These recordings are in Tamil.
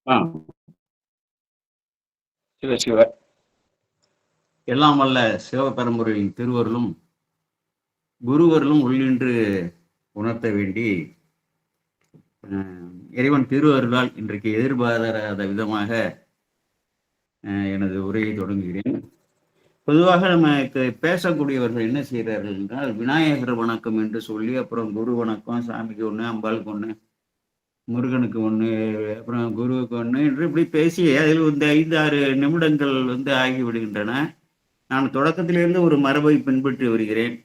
ஆ. சிவ சிவ. எல்லாம் வல்ல சிவபெருமுறையின் திருவருளும் குருவருளும் உள்ளின்று உணர்த்த வேண்டி இறைவன் திருவருளால் இன்றைக்கு எதிர்பாராத விதமாக எனது உரையை தொடங்குகிறேன். பொதுவாக நம்ம பேசக்கூடியவர்கள் என்ன செய்கிறார்கள் என்றால், விநாயகர் வணக்கம் என்று சொல்லி, அப்புறம் குரு வணக்கம், சாமிக்கு ஒன்று, அம்பாளுக்கு ஒன்று, முருகனுக்கு ஒன்று, அப்புறம் குருவுக்கு ஒன்று என்று இப்படி பேசி அதில் இந்த 5-6 நிமிடங்கள் ஆகிவிடுகின்றன. நான் தொடக்கத்திலிருந்து ஒரு மரபை பின்பற்றி வருகிறேன்.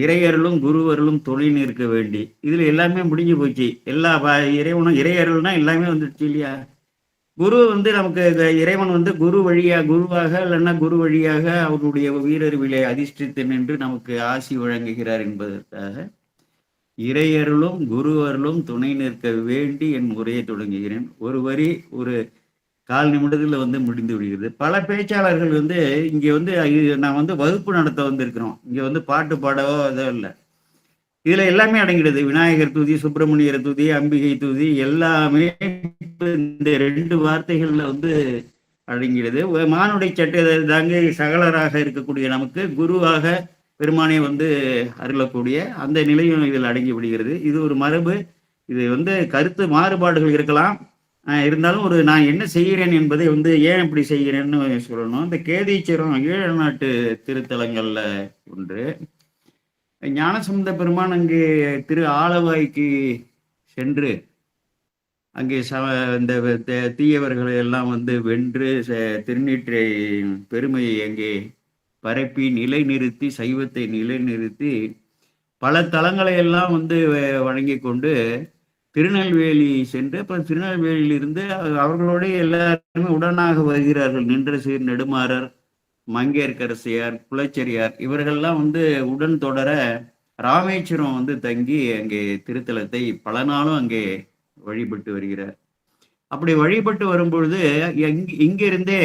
இறையருளும் குருவருளும் துணை நிற்க வேண்டி, இதுல எல்லாமே முடிஞ்சு போச்சு. எல்லா இறைவனும் இறையருள்னா எல்லாமே வந்துடுச்சு இல்லையா? குரு நமக்கு இறைவன் குரு வழியா குருவாக இல்லைன்னா குரு வழியாக அவருடைய வீரர்விலை அதிஷ்டித்து நின்று நமக்கு ஆசி வழங்குகிறார் என்பதற்காக இறையருளும் குருவருளும் துணை நிற்க வேண்டி என் உரையை தொடங்குகிறேன். ஒரு வரி ஒரு 1/4 நிமிடத்துல முடிந்து விடுகிறது. பல பேச்சாளர்கள் இங்க நான் வகுப்பு நடத்த வந்திருக்கிறோம். இங்க பாட்டு பாடவோ அதோ இல்லை. இதுல எல்லாமே அடங்கிடுது. விநாயகர் தூதி, சுப்பிரமணியர் தூதி, அம்பிகை தூதி எல்லாமே இந்த 2 வார்த்தைகள்ல அடங்கிடுது. மானுடை சட்டை தாங்க சகலராக இருக்கக்கூடிய நமக்கு குருவாக பெருமானை அருளக்கூடிய அந்த நிலையும் இதில் அடங்கி விடுகிறது. இது ஒரு மரபு. இது கருத்து மாறுபாடுகள் இருக்கலாம். இருந்தாலும் நான் என்ன செய்கிறேன் என்பதை ஏன் இப்படி செய்கிறேன்னு சொல்லணும். இந்த கேதீச்சரம் ஈழ நாட்டு திருத்தலங்கள்ல ஒன்று. ஞானசம்பந்த பெருமான் அங்கே திரு ஆலவாய்க்கு சென்று அங்கே இந்த தீயவர்களை எல்லாம் வென்று திருநீற்றை பெருமையை அங்கே பரப்பி நிலைநிறுத்தி, சைவத்தை நிலைநிறுத்தி பல தலங்களை எல்லாம் வணங்கி கொண்டு திருநெல்வேலி சென்று, அப்புறம் திருநெல்வேலியிலிருந்து அவர்களோட எல்லாருமே உடனாக வருகிறார்கள். நின்ற சீர் நெடுமாறர், மங்கையர்க்கரசியார், குலச்சரியார் இவர்கள்லாம் உடன் தொடர ராமேஸ்வரம் தங்கி அங்கே திருத்தலத்தை பல நாளும் அங்கே வழிபட்டு வருகிறார். அப்படி வழிபட்டு வரும்பொழுது இங்கிருந்தே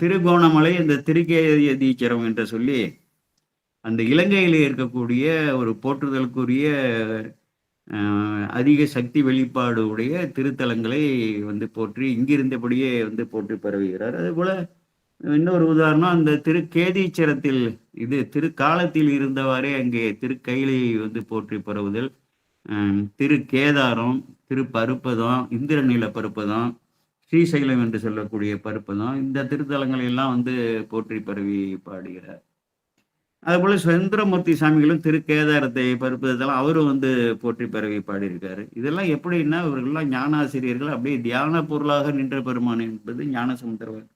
திருகோணமலை, இந்த திருக்கேதீச்சரம் என்று சொல்லி அந்த இலங்கையில் இருக்கக்கூடிய ஒரு போற்றுதலுக்குரிய அதிக சக்தி வெளிப்பாடு உடைய திருத்தலங்களை போற்றி இங்கிருந்தபடியே போற்றி பரவுகிறார். அதுபோல இன்னொரு உதாரணம், அந்த திருக்கேதீச்சரத்தில் திருக்காலத்தில் இருந்தவாறே அங்கே திருக்கைலை போற்றி பரவுதல், திருக்கேதாரம், திருப்பருப்பதம், இந்திரநீல பருப்பதம், ஸ்ரீசைலம் என்று சொல்லக்கூடிய பருப்பதம், இந்த திருத்தலங்களை எல்லாம் போற்றி பரவி பாடுகிறார். அதுபோல சுந்தரமூர்த்தி சாமிகளும் திருக்கேதாரத்தை பருப்பதெல்லாம் அவரும் போற்றி பரவி பாடியிருக்காரு. இதெல்லாம் எப்படின்னா, இவர்கள்லாம் ஞானாசிரியர்கள். அப்படியே தியான பொருளாக நின்ற பெருமான் என்பது ஞானசமுத்திரவர்.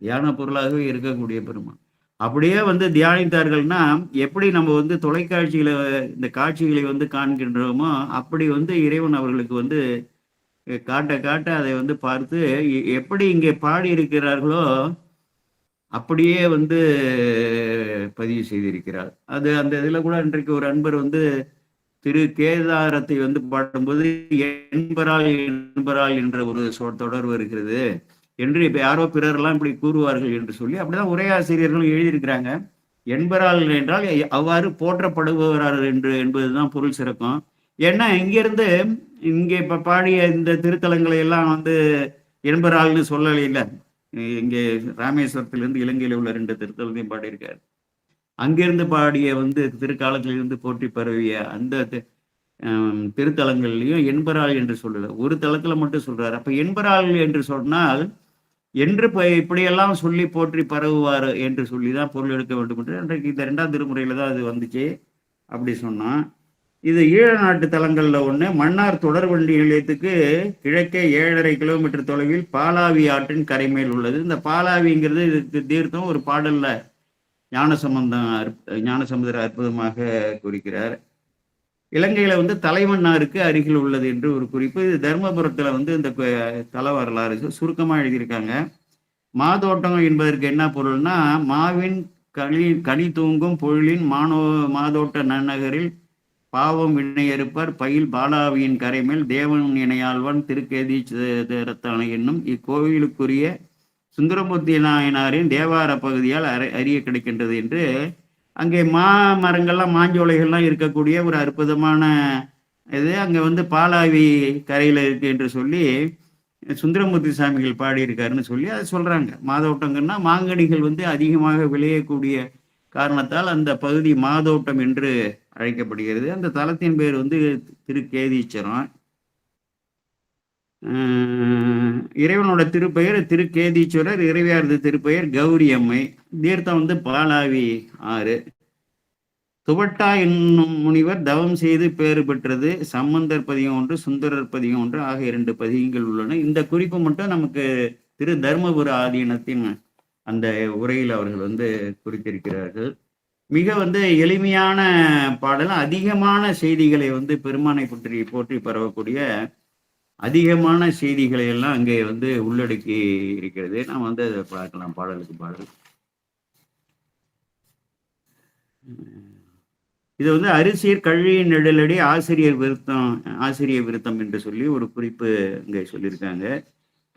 தியான பொருளாகவே இருக்கக்கூடிய பெருமான். அப்படியே தியானித்தார்கள்னா, எப்படி நம்ம தொலைக்காட்சியில இந்த காட்சிகளை காண்கின்றோமோ அப்படி இறைவன் அவர்களுக்கு காட்ட காட்ட அதை பார்த்து எப்படி இங்கே பாடி இருக்கிறார்களோ அப்படியே பதிவு செய்திருக்கிறார். அது அந்த இதுல கூட இன்றைக்கு ஒரு அன்பர் திரு கேதாரத்தை பாடும்போது என்பரால் என்பரால் என்ற ஒரு தொடர் வருகிறது என்று இப்ப யாரோ பிறர்லாம் இப்படி கூறுவார்கள் என்று சொல்லி அப்படிதான் உரையாசிரியர்களும் எழுதியிருக்கிறாங்க. என்பரால் என்றால் அவ்வாறு போற்றப்படுபவரார் என்பதுதான் பொருள் சிறக்கும். ஏன்னா இங்கிருந்து இங்கே இப்ப பாடிய இந்த திருத்தலங்களை எல்லாம் என்பரால்னு சொல்லலை. இல்லை, இங்கே ராமேஸ்வரத்திலிருந்து இலங்கையில உள்ள 2 திருத்தலத்தையும் பாடியிருக்காரு. அங்கிருந்து பாடிய திருக்காலத்திலிருந்து போற்றி பரவிய அந்த திருத்தலங்கள்லையும் என்பரால் என்று சொல்லல, ஒரு தலத்துல மட்டும் சொல்றாரு. அப்ப என்பரால் என்று சொன்னால் என்று இப்படியெல்லாம் சொல்லி போற்றி பரவுவார் என்று சொல்லிதான் பொருள் எடுக்க வேண்டும் என்று அன்றைக்கு இந்த 2ஆம் திருமுறையில தான் அது வந்துச்சு. அப்படி சொன்னா, இது ஈழ நாட்டு தலங்கள்ல ஒண்ணு. மன்னார் தொடர்வண்டி நிலையத்துக்கு கிழக்கே 7.5 கிலோமீட்டர் தொலைவில் பாலாவி ஆற்றின் கரைமேல் உள்ளது. இந்த பாலாவிங்கிறது இதுக்கு தீர்த்தம் ஒரு பாடல்ல ஞானசமுதர் அற்புதமாக குறிக்கிறார். இலங்கையில தலைமன்னாருக்கு அருகில் உள்ளது என்று ஒரு குறிப்பு. இது தர்மபுரத்துல இந்த தல வரலாறு சுருக்கமா எழுதியிருக்காங்க. மாதோட்டம் என்பதற்கு என்ன பொருள்னா, மாவின் கனி தூங்கும் பொருளின் மாதோட்ட நன்னகரில் பாவம் வினையறுப்பார் பயில் பாலாவியின் கரைமேல் தேவன் இணையாழ்வான் திருக்கேதீச்சரத்தான என்னும் இக்கோவிலுக்குரிய சுந்தரமூர்த்தி நாயனாரின் தேவார பகுதியால் அறிய கிடைக்கின்றது என்று அங்கே மரங்கள்லாம் மாஞ்சோலைகள்லாம் இருக்கக்கூடிய ஒரு அற்புதமான இது அங்கே வந்து பாலாவி கரையில் இருக்கு என்று சொல்லி சுந்தரமூர்த்தி சாமிகள் பாடியிருக்காருன்னு சொல்லி அதை சொல்கிறாங்க. மாதோட்டங்கன்னா மாங்கனிகள் வந்து அதிகமாக விளையக்கூடிய காரணத்தால் அந்த பகுதி மாதோட்டம் என்று அழைக்கப்படுகிறது. அந்த தலத்தின் பேர் வந்து திருக்கேதீச்சரம். இறைவனோட திருப்பெயர் திருக்கேதீஸ்வரர், இறைவியாரது திருப்பெயர் கௌரி அம்மை. தீர்த்தம் வந்து பாலாவி ஆறு. துவட்டா என்னும் முனிவர் தவம் செய்து பேறு பெற்றது. சம்பந்தர் பதிகம் ஒன்று, சுந்தரர் பதிகம் ஒன்று ஆக 2 பதிகங்கள் உள்ளன. இந்த குறிப்பு மட்டும் நமக்கு திரு தர்மபுர ஆதீனத்தின் அந்த உரையில் அவர்கள் வந்து குறித்திருக்கிறார்கள். மிக வந்து எளிமையான பாடல், அதிகமான செய்திகளை வந்து பெருமானை பற்றி போற்றி பரவக்கூடிய அதிகமான செய்திகளை எல்லாம் அங்கே வந்து உள்ளடக்கி இருக்கிறது. நாம் வந்து அதை பார்க்கலாம் பாடலுக்கு பாடல். இது வந்து அரிசீர் கழியின் நெடலடி ஆசிரியர் விருத்தம் என்று சொல்லி ஒரு குறிப்பு இங்கே சொல்லியிருக்காங்க.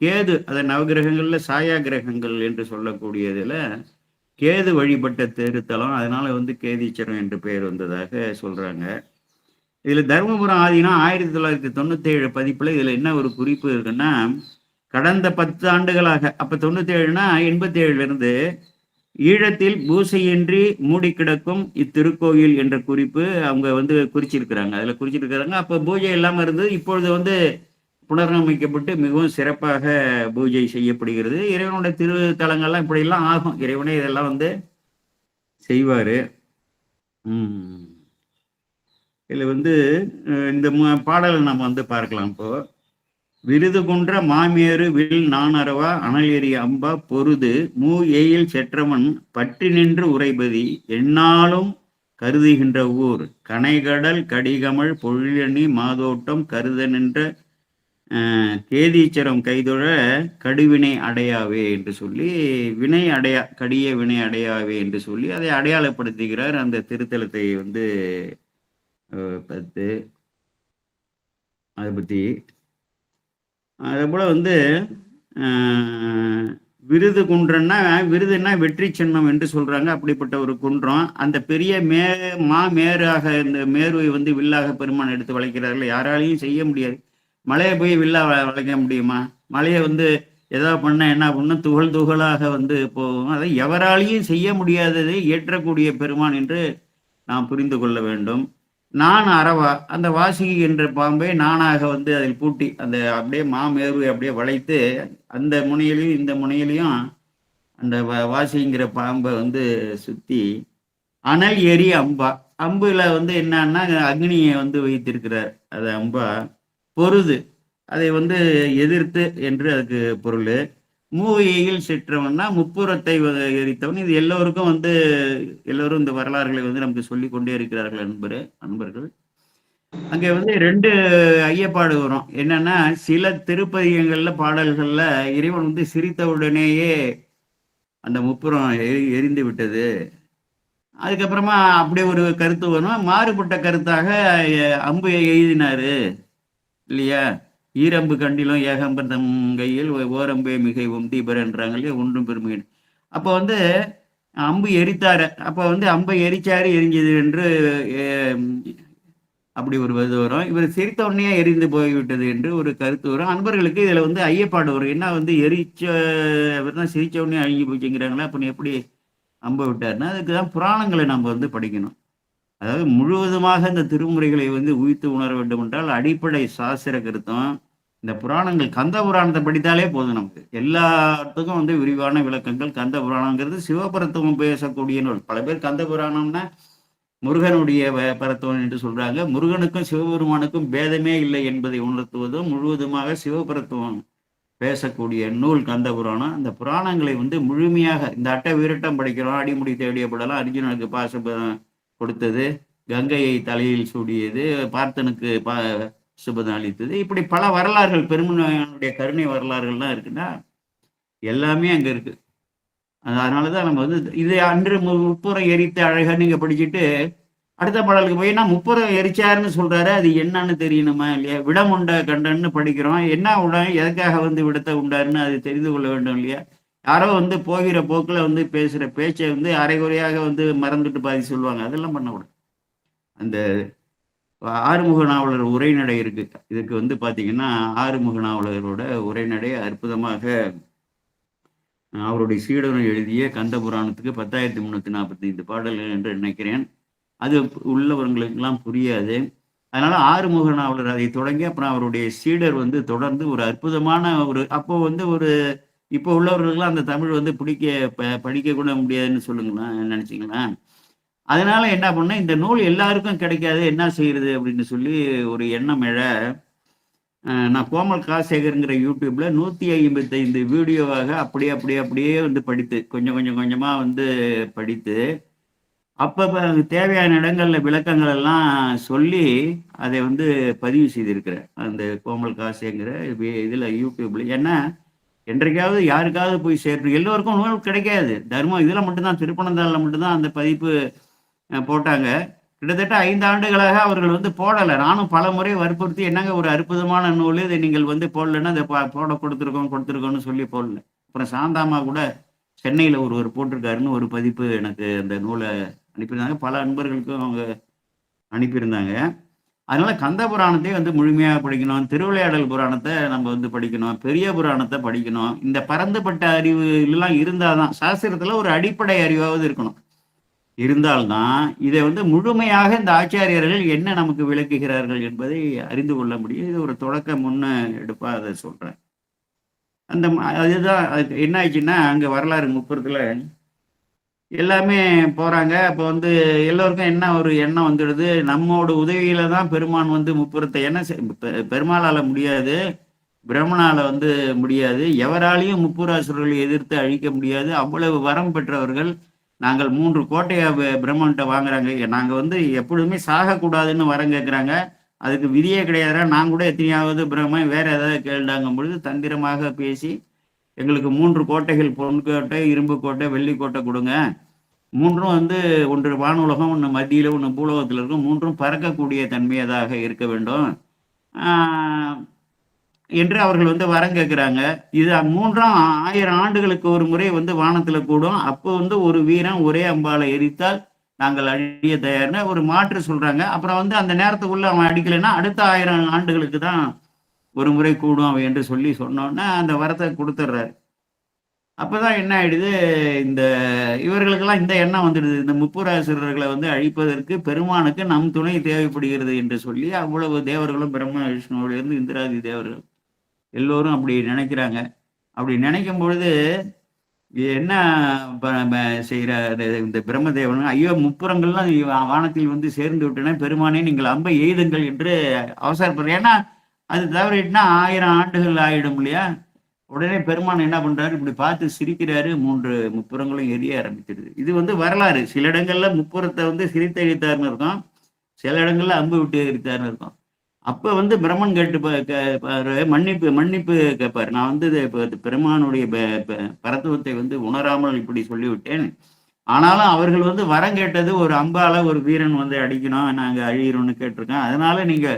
கேது, அதை நவகிரகங்கள்ல சாயா கிரகங்கள் என்று சொல்லக்கூடியதுல கேது வழிபட்ட திருத்தலம், அதனால வந்து கேதீச்சரம் என்று பெயர் வந்ததாக சொல்றாங்க. இதுல தர்மபுரம் ஆதீனம் 1997 பதிப்புல இதுல என்ன ஒரு குறிப்பு இருக்குன்னா, கடந்த 10 ஆண்டுகளாக, அப்ப 97னா 87ல இருந்து ஈழத்தில் பூசையின்றி மூடி கிடக்கும் இத்திருக்கோயில் என்ற குறிப்பு அவங்க வந்து குறிச்சிருக்கிறாங்க. அதுல குறிச்சிருக்கிறாங்க. அப்ப பூஜை இல்லாம இருந்தது. இப்பொழுது வந்து புனரமைக்கப்பட்டு மிகவும் சிறப்பாக பூஜை செய்யப்படுகிறது. இறைவனுடைய திருத்தலங்கள்லாம் இப்படியெல்லாம் ஆகும். இறைவனே இதெல்லாம் வந்து செய்வாரு. இதுல வந்து இந்த பாடலை நம்ம வந்து பார்க்கலாம். இப்போ விருது குன்ற மாமேறு வில் நானரவா அனல் எரிய அம்பா பொருது மூ ஏயில் செற்றவன் பற்றி நின்று உரைபதி எந்நாளும் கருதுகின்ற ஊர் கனைகடல் கடிகமழ் பொழிலணி மாதோட்டம் கருத நின்ற கேதீச்சரம் கைதொழ கடுவினை அடையாவே என்று சொல்லி கடிய வினை அடையாவே என்று சொல்லி அதை அடையாளப்படுத்துகிறார் அந்த திருத்தலத்தை வந்து பார்த்து. அதை பற்றி அதே போல் வந்து விருது குன்றன்னா, விருதுன்னா வெற்றி சின்னம் என்று சொல்கிறாங்க. அப்படிப்பட்ட ஒரு குன்றம். அந்த பெரிய மேராக இந்த மேருவை வந்து வில்லாக பெருமான் எடுத்து வளைக்கிறார்கள். யாராலையும் செய்ய முடியாது. மலையை போய் வில்லா வளைக்க முடியுமா? மலையை வந்து ஏதாவது பண்ண என்ன பண்ணும், துகள் துகளாக வந்து போகும். அதை எவராலையும் செய்ய முடியாததை ஏற்றக்கூடிய பெருமான் என்று நாம் புரிந்து கொள்ள வேண்டும். நான் அரவா, அந்த வாசுகி என்ற பாம்பை நானாக வந்து அதில் பூட்டி அந்த அப்படியே மாமேருவை அப்படியே வளைத்து அந்த முனையிலையும் இந்த முனையிலையும் அந்த வாசிங்கிற பாம்பை வந்து சுத்தி அனல் எரி அம்பா, அம்புல வந்து என்னன்னா அக்னியை வந்து வைத்திருக்கிறார். அது அம்பா பொருது, அதை வந்து எதிர்த்து என்று அதுக்கு பொருள். மூவையில் செற்றவன்னா முப்புறத்தை எரித்தவன். இது எல்லோருக்கும் வந்து எல்லோரும் இந்த வரலாறுகளை வந்து நமக்கு சொல்லி கொண்டே இருக்கிறார்கள் அன்பர்கள். அங்கே வந்து 2 ஐயப்பாடு வரும். என்னன்னா, சில திருப்பதிகங்கள்ல பாடல்கள்ல இறைவன் வந்து சிரித்தவுடனேயே அந்த முப்புறம் எரிந்து விட்டது. அதுக்கப்புறமா அப்படி ஒரு கருத்து வரும். மாறுபட்ட கருத்தாக அம்பு எய்தினாரு இல்லையா, ஈரம்பு கண்டிலும் ஏகம்பர் தம் கையில் ஓரம்பே மிகவும் தீபரன்றாங்க இல்லையா, ஒன்றும் பெருமை. அப்போ வந்து அம்பு எரித்தாரு. அப்போ வந்து அம்பை எரிச்சாரு, எரிஞ்சது என்று அப்படி ஒரு இது வரும். இவர் சிரித்த உடனே எரிந்து போய்விட்டது என்று ஒரு கருத்து வரும். அன்பர்களுக்கு இதில் வந்து ஐயப்பாடு வரும். என்ன வந்து இவர் தான் சிரித்த உடனே அழுகி போச்சுங்கிறாங்களா, அப்போ எப்படி அம்பை விட்டாருன்னா, அதுக்கு தான் புராணங்களை நம்ம வந்து படிக்கணும். அதாவது முழுவதுமாக இந்த திருமுறைகளை வந்து உயிர்த்து உணர வேண்டும் என்றால் அடிப்படை சாஸ்திர கருத்தும் இந்த புராணங்கள், கந்த புராணத்தை படித்தாலே போதும். நமக்கு எல்லாத்துக்கும் வந்து விரிவான விளக்கங்கள். கந்த புராணங்கிறது சிவபரத்துவம் பேசக்கூடிய நூல். பல பேர் கந்த புராணம்னா முருகனுடைய பரத்துவம் என்று சொல்றாங்க. முருகனுக்கும் சிவபெருமானுக்கும் பேதமே இல்லை என்பதை உணர்த்துவதும் முழுவதுமாக சிவபரத்துவம் பேசக்கூடிய நூல் கந்த புராணம். அந்த புராணங்களை வந்து முழுமையாக இந்த அட்டை வீரட்டம் படிக்கிறோம். அடிமுடி தேடியப்படலாம், அர்ஜுனனுக்கு பாசபதம் கொடுத்தது, கங்கையை தலையில் சூடியது, பார்த்தனுக்கு சுபதம் அளித்தது, இப்படி பல வரலாறுகள், பெருமனுடைய கருணை வரலாறுகள்லாம் இருக்குன்னா எல்லாமே அங்க இருக்கு. அதனாலதான் நம்ம வந்து இது அன்று முப்புறம் எரித்த அழகா நீங்க படிச்சுட்டு அடுத்த பாடலுக்கு போயின்னா முப்புறம் எரிச்சாருன்னு சொல்றாரு. அது என்னன்னு தெரியணுமா இல்லையா? விடம் உண்ட கண்டன்னு படிக்கிறோம். என்ன உடம், எதுக்காக வந்து விடத்தை உண்டாருன்னு அது தெரிந்து கொள்ள வேண்டும் இல்லையா? யாரோ வந்து போகிற போக்கில் வந்து பேசுகிற பேச்சை வந்து அரைகுறையாக வந்து மறந்துட்டு பாதி சொல்லுவாங்க. அதெல்லாம் பண்ணக்கூடாது. அந்த ஆறுமுக நாவலர் உரைநடை இருக்கு. இதுக்கு வந்து பார்த்தீங்கன்னா, ஆறுமுக நாவலரோட உரைநடை அற்புதமாக அவருடைய சீடரும் எழுதிய கந்த புராணத்துக்கு 10,345 பாடல்கள் என்று நினைக்கிறேன். அது உள்ளவர்களுக்கெல்லாம் புரியாது. அதனால ஆறுமுக நாவலர் அதை தொடங்கி, அப்புறம் அவருடைய சீடர் வந்து தொடர்ந்து ஒரு அற்புதமான அப்போ வந்து இப்போ உள்ளவர்களுக்கெல்லாம் அந்த தமிழ் வந்து படிக்க கூட முடியாதுன்னு சொல்லுங்களேன், நினைச்சீங்களேன். அதனால என்ன பண்ணேன், இந்த நூல் எல்லாருக்கும் கிடைக்காது, என்ன செய்யறது அப்படின்னு சொல்லி ஒரு எண்ணம் எழ, நான் கோமல் காசேகர்ங்கிற யூடியூப்ல 155 வீடியோவாக அப்படியே அப்படியே அப்படியே வந்து படித்து கொஞ்சம் கொஞ்சம் கொஞ்சமா வந்து படித்து, அப்பப்ப தேவையான இடங்கள்ல விளக்கங்கள் எல்லாம் சொல்லி அதை வந்து பதிவு செய்திருக்கிறேன். அந்த கோமல் காசேங்கிற இதுல யூடியூப்ல. ஏன்னா என்றைக்காவது யாருக்காவது போய் சேரணும். எல்லோருக்கும் நூல் கிடைக்காது. தர்மம் இதுல மட்டும்தான், திருப்பனந்தாள்ல மட்டும்தான் அந்த பதிப்பு போட்டாங்க. கிட்டத்தட்ட 5 ஆண்டுகளாக அவர்கள் வந்து போடலை. நானும் பல முறை வற்புறுத்தி, என்னங்க ஒரு அற்புதமான நூல், இதை நீங்கள் வந்து போடலைன்னா அதை போட கொடுத்துருக்கோம்னு சொல்லி போடல. அப்புறம் சாந்தாமா கூட சென்னையில் ஒருவர் போட்டிருக்காருன்னு ஒரு பதிப்பு எனக்கு அந்த நூலை அனுப்பியிருந்தாங்க. பல அன்பர்களுக்கும் அவங்க அனுப்பியிருந்தாங்க. அதனால கந்த புராணத்தை வந்து முழுமையாக படிக்கணும், திருவிளையாடல் புராணத்தை நம்ம வந்து படிக்கணும், பெரிய புராணத்தை படிக்கணும். இந்த பரந்துபட்ட அறிவு எல்லாம் இருந்தாதான், சாஸ்திரத்துல ஒரு அடிப்படை அறிவாவது இருக்கணும். இருந்தால்தான் இதை வந்து முழுமையாக இந்த ஆச்சாரியர்கள் என்ன நமக்கு விளக்குகிறார்கள் என்பதை அறிந்து கொள்ள முடியும். இது ஒரு தொடக்க எடுப்பா அதை சொல்றேன். அதுதான் என்ன ஆச்சுன்னா, அங்க வரலாறு 30ல எல்லாமே போறாங்க. அப்போ வந்து எல்லோருக்கும் என்ன ஒரு எண்ணம் வந்துடுது, நம்மோட உதவியில தான் பெருமான் வந்து முப்புறத்தை என்ன பெருமாளால முடியாது, பிரம்மனால வந்து முடியாது, எவராலையும் முப்புராசுரர்களை எதிர்த்து அழிக்க முடியாது. அவ்வளவு வரம் பெற்றவர்கள் நாங்கள் 3 கோட்டையை பிரம்மன்ட்ட வாங்குறாங்க. நாங்கள் வந்து எப்பொழுதுமே சாகக்கூடாதுன்னு வரம் கேட்குறாங்க. அதுக்கு விதியே கிடையாதுரா. நான் கூட எத்தனையாவது பிரம்மன் வேற ஏதாவது கேள்டாங்கும் பொழுது தந்திரமாக பேசி எங்களுக்கு 3 கோட்டைகள், பொன் கோட்டை, இரும்பு கோட்டை, வெள்ளி கோட்டை கொடுங்க. 3ம் வந்து ஒன்று வானுலகம், ஒன்று மத்தியில், ஒன்று பூலோகத்தில் இருக்கும். 3ம் பறக்கக்கூடிய தன்மையதாக இருக்க வேண்டும் என்று அவர்கள் வந்து வரம் கேட்கிறாங்க. இது 3ம் 1000 ஆண்டுகளுக்கு ஒரு முறை வந்து வானத்துல கூடும். அப்போ வந்து ஒரு வீரன் ஒரே அம்பாலை எரித்தால் நாங்கள் அழிய தயார்னு ஒரு மாற்று சொல்றாங்க. அப்புறம் வந்து அந்த நேரத்துக்குள்ள அவன் அடிக்கலைன்னா அடுத்த 1000 ஆண்டுகளுக்கு தான் ஒரு முறை கூடும் அவன் என்று சொல்லி சொன்னோன்னா அந்த வரத்தை கொடுத்துட்றாரு. அப்பதான் என்ன ஆயிடுது, இந்த இவர்களுக்கெல்லாம் இந்த எண்ணம் வந்துடுது, இந்த முப்புராசுரர்களை வந்து அழிப்பதற்கு பெருமானுக்கு நம் துணை தேவைப்படுகிறது என்று சொல்லி அவ்வளவு தேவர்களும், பிரம்ம விஷ்ணுவிலிருந்து இந்திராதி தேவர்கள் எல்லோரும் அப்படி நினைக்கிறாங்க. அப்படி நினைக்கும் பொழுது என்ன செய்யறாரு இந்த பிரம்மதேவன், ஐயோ முப்புறங்கள்லாம் வானத்தில் வந்து சேர்ந்து விட்டன, பெருமானே நீங்கள் அம்பை எய்துங்கள் என்று அவசரப்படுற. ஏன்னா அது தவறிட்டுனா 1000 ஆண்டுகள் ஆயிடும் இல்லையா. உடனே பெருமான் என்ன பண்றாரு, இப்படி பார்த்து சிரிக்கிறாரு, 3 முப்புறங்களும் எரிய ஆரம்பிச்சிருது. இது வந்து வரலாறு. சில இடங்கள்ல முப்புறத்தை வந்து சிரித்து எரித்தார்னு இருக்கும், சில இடங்கள்ல அம்பு விட்டு எரித்தார்னு இருக்கும். அப்ப வந்து பிரம்மன் மன்னிப்பு கேட்பாரு. நான் வந்து பெருமானுடைய பரத்துவத்தை வந்து உணராமல் இப்படி சொல்லிவிட்டேன். ஆனாலும் அவர்கள் வந்து வரம் கேட்டது ஒரு அம்பால ஒரு வீரன் வந்து அடிக்கணும், நாங்க அழிகிறோம்னு கேட்டிருக்கோம், அதனால நீங்க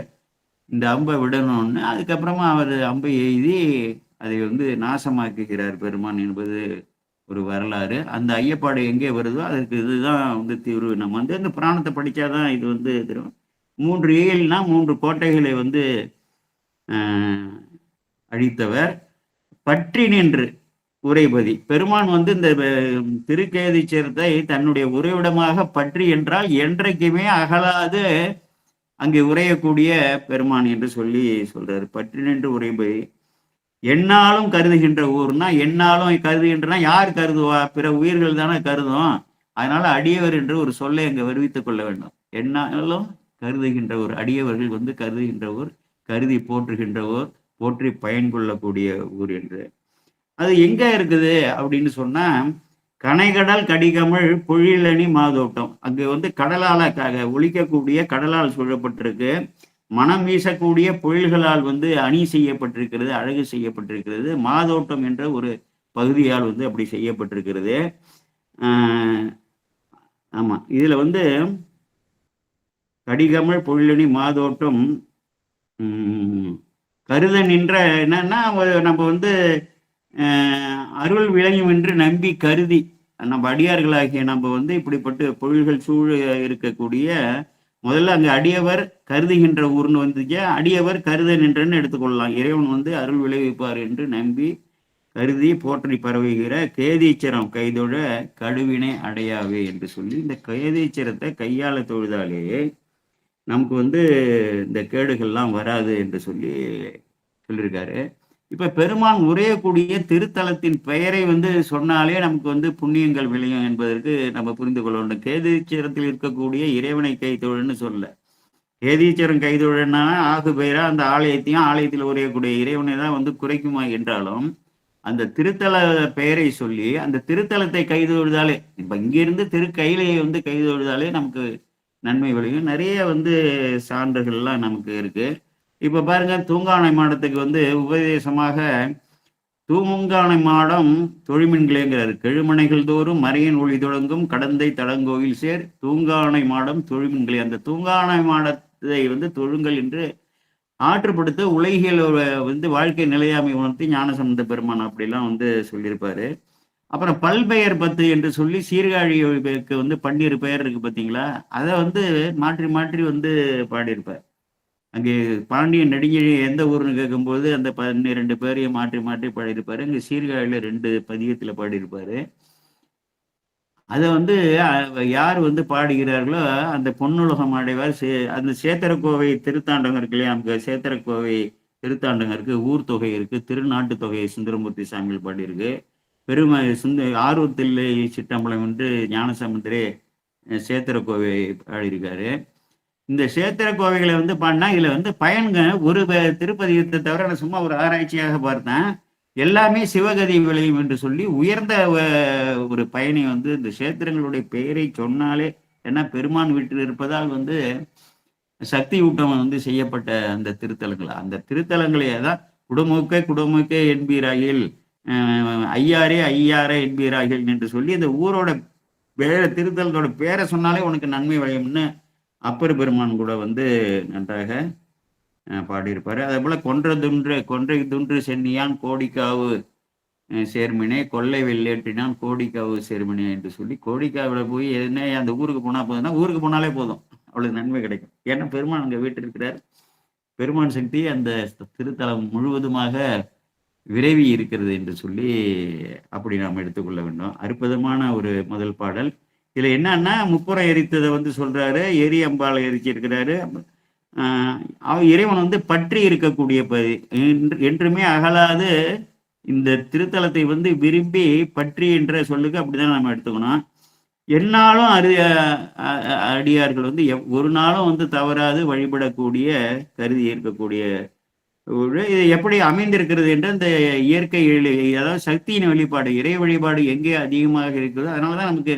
இந்த அம்பை விடணும்னு. அதுக்கப்புறமா அவர் அம்பை எய்தி அதை வந்து நாசமாக்குகிறார் பெருமான் என்பது ஒரு வரலாறு. அந்த ஐயப்பாடு எங்கே வருதோ அதற்கு இதுதான் வந்து தீர்வு. நம்ம வந்து இந்த புராணத்தை படிச்சாதான் இது வந்து தெரியும். 3 ஏழினா 3 கோட்டைகளை வந்து அழித்தவர். பற்றி நின்று உரைபதி பெருமான் வந்து இந்த திருக்கேதீச்சரத்தை தன்னுடைய உறைவிடமாக பற்றி என்றால் என்றைக்குமே அகலாது அங்கே உரையக்கூடிய பெருமான் என்று சொல்லி சொல்றாரு. பற்றி நின்று உரைபதி. என்னாலும் கருதுகின்ற ஊர்னா, என்னாலும் கருதுகின்றனா யார் கருதுவா, பிற உயிர்கள் தானே கருதும். அதனால அடியவர் என்று ஒரு சொல்லை அங்கே வருவித்துக் கொள்ள வேண்டும். என்னாலும் கருதுகின்ற ஊர், அடியவர்கள் வந்து கருதுகின்ற ஊர், கருதி போற்றுகின்ற ஊர், போற்றி பயன் கொள்ளக்கூடிய ஊர் என்று. அது எங்க இருக்குது அப்படின்னு சொன்னா, கனைகடல் கடிகமிழ் பொழிலணி மாதோட்டம். அங்கு வந்து கடலால ஒழிக்கக்கூடிய கடலால் சூழப்பட்டிருக்கு. மனம் வீசக்கூடிய பொழில்களால் வந்து அணி செய்யப்பட்டிருக்கிறது, அழகு செய்யப்பட்டிருக்கிறது. மாதோட்டம் என்ற ஒரு பகுதியால் வந்து அப்படி செய்யப்பட்டிருக்கிறது. ஆமா, இதுல வந்து கடிகமிழ் பொழிலணி மாதோட்டம் கருத நின்ற என்னன்னா, நம்ம வந்து அருள் விளையும் என்று நம்பி கருதி நம்ம அடியார்களாகிய நம்ம வந்து இப்படிப்பட்ட பொழில்கள் சூழ இருக்கக்கூடிய முதல்ல அங்க அடியவர் கருதுகின்ற ஊர்னு வந்துச்சு, அடியவர் கருத நின்றன்னு எடுத்துக்கொள்ளலாம். இறைவன் வந்து அருள் விளைவிப்பார் என்று நம்பி கருதி போற்றி பரவுகிற கேதீச்சரம் கைதொழ கடுவினை அடையாவே என்று சொல்லி இந்த கேதீச்சரத்தை கையாள தொழுதாலே நமக்கு வந்து இந்த கேடுகள்லாம் வராது என்று சொல்லியிருக்காரு. இப்ப பெருமான் உரையக்கூடிய திருத்தலத்தின் பெயரை வந்து சொன்னாலே நமக்கு வந்து புண்ணியங்கள் விளையும் என்பதற்கு நம்ம புரிந்து கொள்ள வேண்டும். கேதீச்சரத்தில் இருக்கக்கூடிய இறைவனை கைதொழுன்னு சொல்ல, கேதீச்சரம் கைதொழுன்னா ஆகு பெயரா அந்த ஆலயத்தையும் ஆலயத்தில் உரையக்கூடிய இறைவனை தான் வந்து குறைக்குமா என்றாலும் அந்த திருத்தல பெயரை சொல்லி அந்த திருத்தலத்தை கைதொழுதாலே, இப்ப இங்கிருந்து திருக்கையிலையை வந்து கைதொழுதாலே நமக்கு நன்மை விளையும். நிறைய வந்து சான்றுகள்லாம் நமக்கு இருக்கு. இப்ப பாருங்க, தூங்கானை மாடத்துக்கு வந்து உபதேசமாக தூங்கானை மாடம் தொழுமின்களேங்கிறாரு. கெழுமனைகள் தோறும் மறையின் ஒளி தொடங்கும் கடந்தை தடங்கோயில் சேர் தூங்கானை மாடம் தொழுமின்களே. அந்த தூங்கானை மாடத்தை வந்து தொழுங்கள் என்று ஆற்றுப்படுத்த உலகியல் வந்து வாழ்க்கை நிலையாமை உணர்த்தி ஞானசம்பந்த பெருமான் அப்படிலாம் வந்து சொல்லியிருப்பாரு. அப்புறம் பல்பெயர் 10 என்று சொல்லி சீர்காழிக்கு வந்து 12 பெயர் இருக்கு பார்த்தீங்களா, அதை வந்து மாற்றி மாற்றி வந்து பாடியிருப்பார். அங்கே பாண்டியன் நெடுஞ்செழி எந்த ஊர்னு கேட்கும்போது அந்த 12 பேரையும் மாற்றி மாற்றி பாடியிருப்பாரு. இங்கே சீர்காழியில 2 பதிகத்தில் பாடியிருப்பாரு. அதை வந்து யார் வந்து பாடுகிறார்களோ அந்த பொன்னுலகம் அடைவார். அந்த சேத்திரக்கோவை திருத்தாண்டகம் இருக்கு இல்லையா, அங்கே சேத்திரக்கோவை திருத்தாண்டகம் இருக்கு, ஊர் தொகை இருக்கு, திருநாட்டு தொகை சுந்தரமூர்த்தி சாமிகள் பாடியிருக்கு. பெருமை ஆர்வத்தில்லை சிற்றம்பலம் என்று ஞானசமுத்திரே சேத்திரக்கோவை பாடியிருக்காரு. இந்த சேத்திரக்கோவைகளை வந்து பாடினா இதுல வந்து பயன்க ஒரு திருப்பதிகத்தை தவிர நான் சும்மா ஒரு ஆராய்ச்சியாக பார்த்தேன், எல்லாமே சிவகதி விளையும் என்று சொல்லி உயர்ந்த ஒரு பயணி வந்து இந்த சேத்திரங்களுடைய பெயரை சொன்னாலே, ஏன்னா பெருமான் வீட்டில் இருப்பதால் வந்து சக்தி ஊட்டம் வந்து செய்யப்பட்ட அந்த திருத்தலங்கள், அந்த திருத்தலங்களே தான் குடமுக்கே என்பீராகில், ஐயாரே ஐயாரே என்பீராகில் என்று சொல்லி அந்த ஊரோட திருத்தலத்தோட பேரை சொன்னாலே உனக்கு நன்மை விளையும்னு அப்பர் பெருமான் கூட வந்து நன்றாக பாடியிருப்பாரு. அதே போல கொன்றை துன்று சென்னியான் கோடிக்காவு சேர்மினே கொள்ளை வெள்ளேற்றினான் கோடிக்காவு சேர்மினே என்று சொல்லி கோடிக்காவில் போய் என்ன அந்த ஊருக்கு போனா போதுன்னா ஊருக்கு போனாலே போதும், அவளுக்கு நன்மை கிடைக்கும். ஏன்னா பெருமான் அங்கே வீட்டு இருக்கிறார். பெருமான் சக்தி அந்த திருத்தலம் முழுவதுமாக விரைவி இருக்கிறது என்று சொல்லி அப்படி நாம் எடுத்துக்கொள்ள வேண்டும். அற்புதமான ஒரு முதல் பாடல். இதுல என்னன்னா முப்புறம் எரித்ததை வந்து சொல்றாரு, எரி அம்பாலை எரிச்சிருக்கிறாரு. இறைவன் வந்து பற்றி இருக்கக்கூடிய என்றுமே அகலாது இந்த திருத்தலத்தை வந்து விரும்பி பற்றி என்ற சொல்லுக்கு அப்படிதான் நம்ம எடுத்துக்கணும். எந்நாளும் அடியார்கள் வந்து ஒரு நாளும் வந்து தவறாது வழிபடக்கூடிய கருதி இருக்கக்கூடிய இது எப்படி அமைந்திருக்கிறது என்று அந்த இயற்கை அதாவது சக்தியின் வெளிப்பாடு இறை வழிபாடு எங்கே அதிகமாக இருக்கிறதோ அதனாலதான் நமக்கு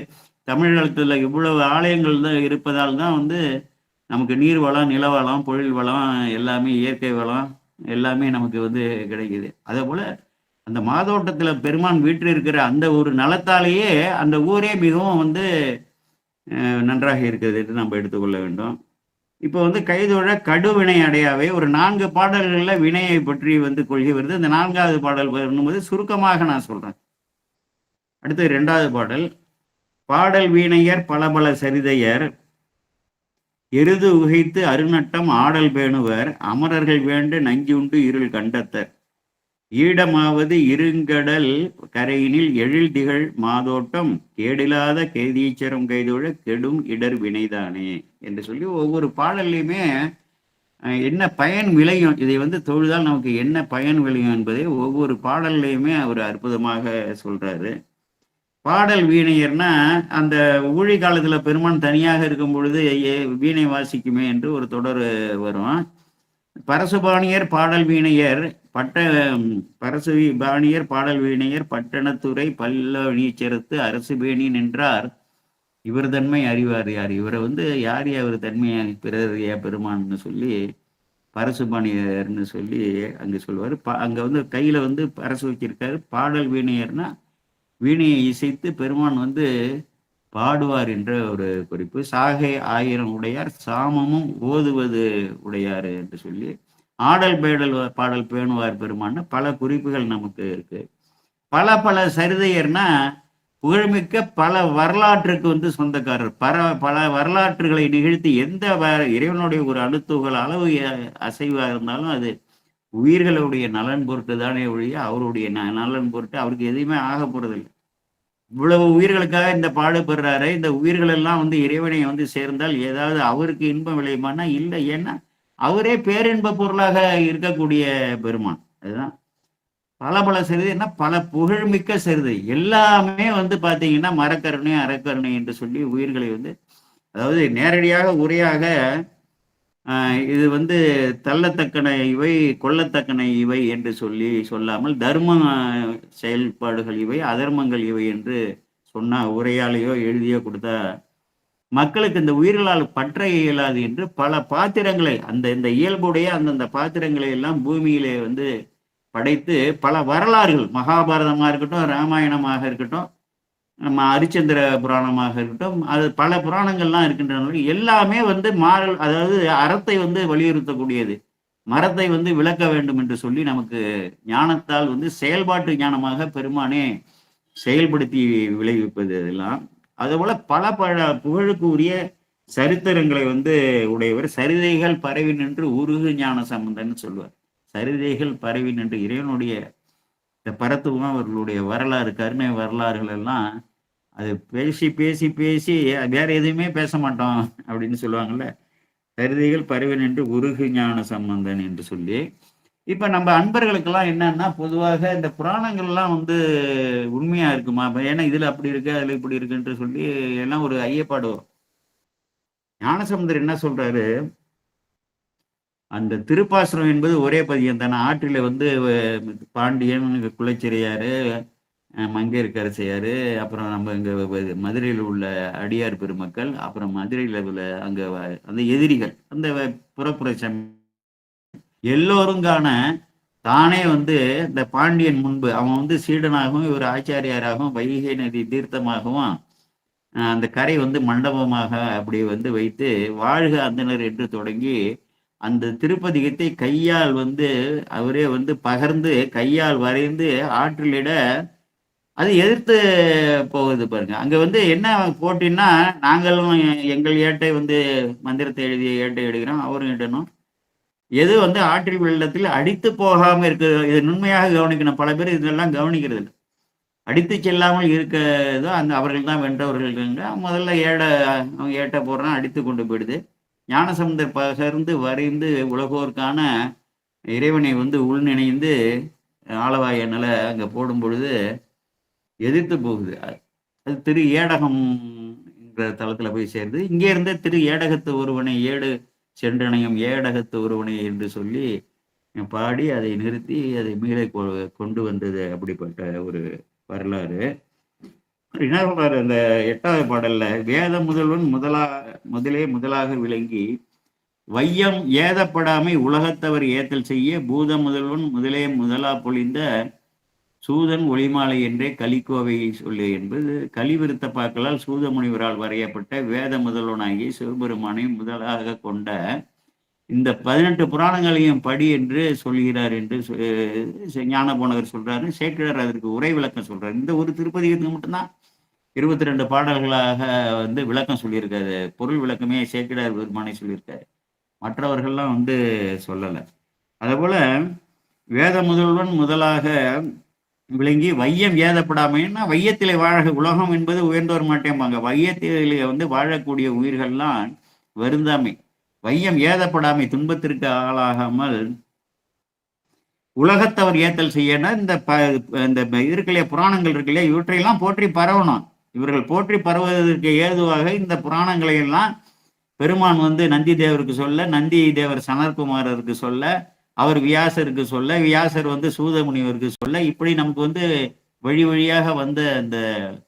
தமிழகத்துல இவ்வளவு ஆலயங்கள் தான் இருப்பதால் தான் வந்து நமக்கு நீர் வளம், நில வளம், பொழில் வளம், எல்லாமே இயற்கை வளம் எல்லாமே நமக்கு வந்து கிடைக்குது. அதே போல அந்த மாதோட்டத்துல பெருமான் வீட்டில் இருக்கிற அந்த ஒரு நலத்தாலேயே அந்த ஊரே மிகவும் வந்து நன்றாக இருக்கிறது என்று நம்ம எடுத்துக்கொள்ள வேண்டும். இப்போ வந்து கைதொழ கடுவினை அடையாவே ஒரு 4 பாடல்கள்ல வினையை பற்றி வந்து கொள்கை வருது. அந்த 4வது பாடல் வரும்போது சுருக்கமாக நான் சொல்றேன். அடுத்து 2வது பாடல், பாடல் வீணையர் பல சரிதையர் எருது உகைத்து அருநட்டம் ஆடல் பேணுவர் அமரர்கள் வேண்டு நஞ்சுண்டு இருள் கண்டத்தர் ஈடமாவது இருங்கடல் கரையினில் எழில் திகழ் மாதோட்டம் கேடில்லாத கேதீச்சரம் கைதொழ கெடும் இடர் வினைதானே என்று சொல்லி ஒவ்வொரு பாடல்லையுமே என்ன பயன் விளையும், இதை வந்து தொழுதால் நமக்கு என்ன பயன் விளையும் என்பதை ஒவ்வொரு பாடல்லையுமே அவர் அற்புதமாக சொல்றாரு. பாடல் வீணையர்னா அந்த ஊழி காலத்துல பெருமான் தனியாக இருக்கும் பொழுது வீணை வாசிக்குமே என்று ஒரு தொடர் வரும். பரசுபாணியர் பாடல் வீணையர் பரசுபாணியர் பாடல் வீணையர் பட்டணத்துறை பல்லவனீச்சரத்து அரசு பேணி நின்றார் இவர் தன்மை அறிவார் யார், இவரை வந்து யார் அவர் தன்மையா பிறர் பெருமான்னு சொல்லி பரசுபாணியர்னு சொல்லி அங்க சொல்லுவார். அங்க வந்து கையில வந்து பரசு வச்சிருக்காரு. பாடல் வீணையர்னா வீணையை இசைத்து பெருமான் வந்து பாடுவார் என்ற ஒரு குறிப்பு. சாகை 1000 உடையார் சாமமும் ஓதுவது உடையார் என்று சொல்லி ஆடல் பாடல் பேணுவார் பெருமான்னு பல குறிப்புகள் நமக்கு இருக்கு. பல சரிதையர்னா புகழ்மிக்க பல வரலாற்றுக்கு வந்து சொந்தக்காரர். பல வரலாற்றுகளை நிகழ்த்தி எந்த இறைவனுடைய ஒரு அணுத்துகள் அளவு அசைவா இருந்தாலும் அது உயிர்களுடைய நலன் பொருட்டு தானே ஒழிய அவருடைய நலன் பொருட்டு அவருக்கு எதுவுமே ஆக போறதில்லை. இவ்வளவு உயிர்களுக்காக இந்த பாடுபடுறாரு. இந்த உயிர்கள் எல்லாம் வந்து இறைவனை வந்து சேர்ந்தால் ஏதாவது அவருக்கு இன்பம் விளையுமானா இல்லை. ஏன்னா அவரே பேரின்ப பொருளாக இருக்கக்கூடிய பெருமான். அதுதான் பல சரிதை என்ன பல புகழ்மிக்க சரிதை எல்லாமே வந்து பாத்தீங்கன்னா மரக்கருணை அறக்கருணை என்று சொல்லி உயிர்களை வந்து அதாவது நேரடியாக உரையாக இது வந்து தள்ளத்தக்கன இவை கொல்லத்தக்கன இவை என்று சொல்லி சொல்லாமல் தர்ம செயல்பாடுகள் இவை அதர்மங்கள் இவை என்று சொன்னா உரையாலேயோ எழுதியோ கொடுத்தா மக்களுக்கு இந்த உயிர்களால் பற்ற இயலாது என்று பல பாத்திரங்களை இந்த இயல்புடைய அந்தந்த பாத்திரங்களை எல்லாம் பூமியிலே வந்து படைத்து பல வரலாறுகள் மகாபாரதமாக இருக்கட்டும் ராமாயணமாக இருக்கட்டும் நம்ம ஹரிச்சந்திர புராணமாக இருக்கட்டும் அது பல புராணங்கள்லாம் இருக்கின்றன எல்லாமே வந்து மாறல் அதாவது அறத்தை வந்து வலியுறுத்தக்கூடியது மரத்தை வந்து விளக்க வேண்டும் என்று சொல்லி நமக்கு ஞானத்தால் வந்து செயல்பாட்டு ஞானமாக பெருமானே செயல்படுத்தி விளைவிப்பது இதெல்லாம் அதுபோல பல புகழுக்கு உரிய சரித்திரங்களை வந்து உடையவர் சரிதைகள் பரவி நின்று உருகு ஞான சம்பந்தன்னு சொல்லுவார். சரிதைகள் பரவி நின்று இறைவனுடைய இந்த பரத்துவம் அவர்களுடைய வரலாறு கருணை வரலாறுகள் எல்லாம் அது பேசி பேசி பேசி வேற எதுவுமே பேச மாட்டோம் அப்படின்னு சொல்லுவாங்கல்ல. சரிதைகள் பரவி நின்று உருகு ஞான சம்பந்தன் என்று சொல்லி இப்ப நம்ம அன்பர்களுக்கெல்லாம் என்னன்னா பொதுவாக இந்த புராணங்கள்லாம் வந்து உண்மையா இருக்குமா ஏன்னா இதுல அப்படி இருக்கு அதுல இப்படி இருக்குன்ற சொல்லி எல்லாம் ஒரு ஐயப்பாடு வரும். ஞானசம்பந்தர் என்ன சொல்றாரு அந்த திருப்பாசுரம் என்பது ஒரே பதியம் தானே. ஆற்றில வந்து பாண்டியன் குலச்சிறையாரு மங்கையர்க்கரசியாரு அப்புறம் நம்ம இங்க மதுரையில் உள்ள அடியார் பெருமக்கள் அப்புறம் மதுரையில் உள்ள அங்க அந்த எதிரிகள் அந்த புறப்புற எல்லோரும் காண தானே வந்து இந்த பாண்டியன் முன்பு அவன் வந்து சீடனாகவும் இவர் ஆச்சாரியாராகவும் வைகை நதி தீர்த்தமாகவும் அந்த கரை வந்து மண்டபமாக அப்படி வந்து வைத்து வாழ்க அந்தனர் என்று தொடங்கி அந்த திருப்பதிகத்தை கையால் வந்து அவரே வந்து பகர்ந்து கையால் வரைந்து ஆற்றிலிட அது எதிர்த்து போகுது பாருங்க. அங்க வந்து என்ன போட்டின்னா நாங்களும் எங்கள் ஏட்டை வந்து மந்திரத்தை எழுதிய ஏட்டை எடுக்கிறோம் அவரும் இடணும் எது வந்து ஆற்றில் வெள்ளத்தில் அடித்து போகாம இருக்கு. இது நுண்மையாக கவனிக்கணும். பல பேர் இதெல்லாம் கவனிக்கிறது இல்லை. அடித்து செல்லாமல் இருக்கிறதோ அந்த அவர்கள் தான் வென்றவர்கள். முதல்ல அவங்க ஏட்டை போடுறான் அடித்து கொண்டு போயிடுது. ஞானசம்பந்தர் பகர்ந்து வரைந்து உலகோருக்கான இறைவனை வந்து உள்நினைந்து ஆளவாய நில அங்க போடும் பொழுது எதிர்த்து போகுது. அது திரு ஏடகம் என்ற தளத்துல போய் சேருது. இங்கே இருந்தே திரு ஏடகத்து ஒருவனை ஏடு சென்றனையும் ஏடகத்து ஒருவனை என்று சொல்லி பாடி அதை நிறுத்தி அதை மீள கொண்டு வந்தது. அப்படிப்பட்ட ஒரு வரலாறு. என்ன சொல்றாரு அந்த 8வது பாடல்ல வேத முதல்வன் முதலாக விளங்கி வையம் ஏதப்படாமை உலகத்தவர் ஏத்தல் செய்ய பூத முதல்வன் முதலா பொழிந்த சூதன் ஒளிமாலை என்றே கலிக்கோவையை சொல்லு என்பது கலிவிருத்த பாக்களால் சூத முனிவரால் வரையப்பட்ட வேத முதல்வனாகி சிவபெருமானை முதலாக கொண்ட இந்த 18 புராணங்களையும் படி என்று சொல்கிறார் என்று ஞான போனவர் சொல்றாரு. சேக்கிழார் அதற்கு உரை விளக்கம் சொல்றாரு. இந்த ஒரு திருப்பதிகத்துக்கு மட்டும்தான் 22 பாடல்களாக வந்து விளக்கம் சொல்லியிருக்காரு. பொருள் விளக்கமே சேக்கிழார் பெருமானை சொல்லியிருக்காரு. மற்றவர்கள்லாம் வந்து சொல்லலை. அதே போல வேத முதல்வன் முதலாக விளங்கி வையம் ஏதப்படாமைன்னா வையத்திலே வாழ உலகம் என்பது உயர்ந்தோர் மாட்டேம்பாங்க. வையத்திலே வந்து வாழக்கூடிய உயிர்கள்லாம் வருந்தாமை வையம் ஏதப்படாமை துன்பத்திற்கு ஆளாகாமல் உலகத்தவர் ஏத்தல் செய்யனா இந்த இருக்கலையே புராணங்கள் இருக்கலையே இவற்றையெல்லாம் போற்றி பரவணும். இவர்கள் போற்றி பரவுவதற்கு ஏதுவாக இந்த புராணங்களை எல்லாம் பெருமான் வந்து நந்தி தேவருக்கு சொல்ல, நந்தி தேவர் சனற்குமாரருக்கு சொல்ல, அவர் வியாசருக்கு சொல்ல, வியாசர் வந்து சூதமுனிவருக்கு சொல்ல, இப்படி நமக்கு வந்து வழி வழியாக வந்த அந்த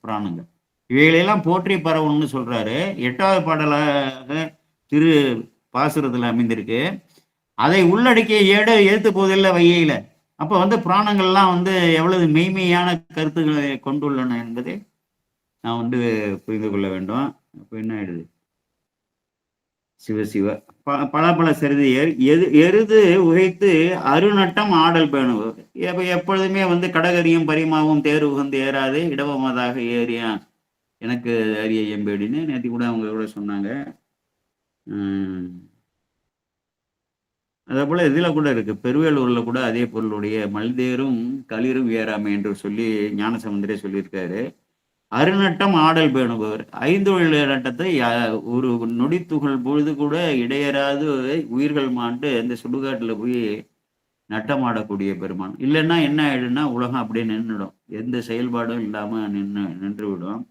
புராணங்கள் இவைகளெல்லாம் போற்றி பரவணும்னு சொல்றாரு. 8வது பாடலாக திரு பாசுரத்தில் அமைந்திருக்கு. அதை உள்ளடக்கிய எழுத்து போதில்லை வையையில. அப்ப வந்து புராணங்கள்லாம் வந்து எவ்வளவு மெய்மையான கருத்துக்களை கொண்டுள்ளன என்பதை நான் வந்து புரிந்து கொள்ள வேண்டும். அப்ப என்ன ஆயிடுது சிவ சிவ. பல சிறுதியர் எருது உகைத்து அருநட்டம் ஆடல் பேணுவர். எப்பொழுதுமே வந்து கடகரியும் பரிமாவும் தேர் உகந்து ஏறாதே இடவமதாக ஏறியான் எனக்கு அரிய எம்பேடின்னு நேற்று கூட அவங்க கூட சொன்னாங்க. அதே போல இதுல கூட இருக்கு, பெருவேலூர்ல கூட அதே பொருளுடைய மல்தேரும் களிரும் ஏறாமை என்று சொல்லி ஞானசமுந்தரே சொல்லியிருக்காரு. அருநட்டம் ஆடல் பேணுபவர், ஐந்தொழில் நட்டத்தை ஒரு நொடித்துகள் பொழுது கூட இடையறாது உயிர்கள் மாண்டு இந்த சுடுகாட்டுல போய் நட்டம் ஆடக்கூடிய பெருமான். இல்லைன்னா என்ன ஆயிடுன்னா உலகம் அப்படியே நின்றுடும், எந்த செயல்பாடும் இல்லாம நின்று விடும்.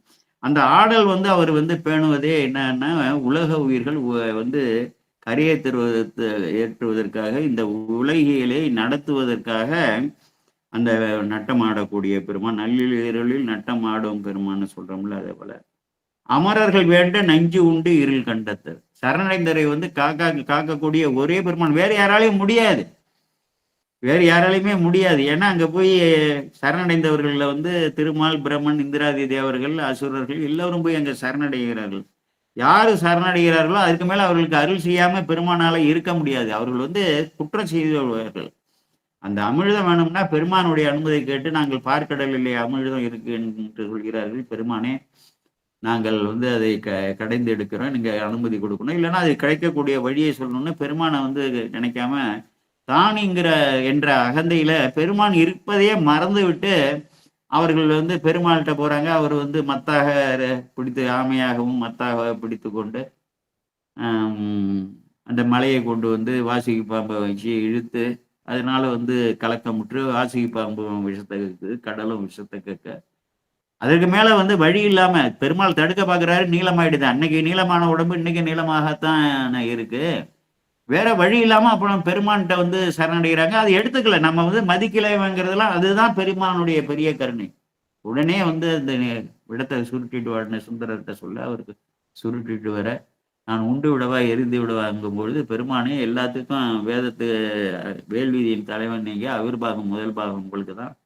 அந்த ஆடல் வந்து அவர் வந்து பேணுவதே என்னன்னா உலக உயிர்கள் வந்து ஏற்றுவதற்காக, இந்த உலகியலை நடத்துவதற்காக அந்த நட்டம் ஆடக்கூடிய பெருமான். நள்ளிரலில் நட்டம் ஆடும் பெருமான்னு சொல்றோம்ல, அதே போல அமரர்கள் வேண்ட நஞ்சு உண்டு இருள் கண்டத்தர். சரணடைந்தரை வந்து காக்கக்கூடிய ஒரே பெருமான். வேற யாராலையும் முடியாது, வேறு யாராலையுமே முடியாது. ஏன்னா அங்க போய் சரணடைந்தவர்கள்ல வந்து திருமால், பிரம்மன், இந்திராதி தேவர்கள், அசுரர்கள் எல்லோரும் போய் அங்க சரணடைகிறார்கள். யாரு சரணடைகிறார்களோ அதுக்கு மேல அவர்களுக்கு அருள் செய்யாம பெருமானால இருக்க முடியாது. அவர்கள் வந்து குற்றம் செய்தவர்கள். அந்த அமிழ்தம் வேணும்னா பெருமானுடைய அனுமதி கேட்டு, நாங்கள் பார்க்கடலிலே அமிழ்தம் இருக்கு என்று சொல்கிறார்கள். பெருமானே, நாங்கள் வந்து அதை கடைந்து எடுக்கிறோம், நீங்க அனுமதி கொடுக்கணும், இல்லைன்னா அது கிடைக்கக்கூடிய வழியை சொல்லணும்னு பெருமானை வந்து நினைக்காம தானிங்கிற என்ற அகந்தையில பெருமான் இருப்பதையே மறந்து விட்டு அவர்கள் வந்து பெருமாள்கிட்ட போறாங்க. அவர் வந்து மத்தாக பிடித்து, ஆமையாகவும் மத்தாக பிடித்து கொண்டு அந்த மலையை கொண்டு வந்து வாசுகி பாம்பை வச்சு இழுத்து, அதனால வந்து கலக்கமுற்று வாசுகி பாம்பு விஷத்தை கேட்குது, கடலும் விஷத்தை கேட்க, அதற்கு மேல வந்து வழி இல்லாம பெருமாள் தடுக்க பாக்குறாரு, நீளமாயிடுது. அன்னைக்கு நீளமான உடம்பு இன்னைக்கு நீளமாகத்தான் இருக்கு. வேற வழி இல்லாம அப்புறம் பெருமான்கிட்ட வந்து சரணடைகிறாங்க. அது எடுத்துக்கல, நம்ம வந்து மதிக்கலைங்கிறதுலாம் அதுதான் பெருமானுடைய பெரிய கருணை. உடனே வந்து அந்த விடத்தை சுருட்டிட்டு வாடின சுந்தரர்கிட்ட சொல்ல, அவருக்கு சுருட்டிட்டு வர, நான் உண்டு விடவா எரிந்து விடவாங்கும் பொழுது பெருமானே எல்லாத்துக்கும் வேதத்து வேள்வீதியின் தலைவன் நீங்க, அவிர்பாகம் முதல் பாகம் உங்களுக்கு தான்,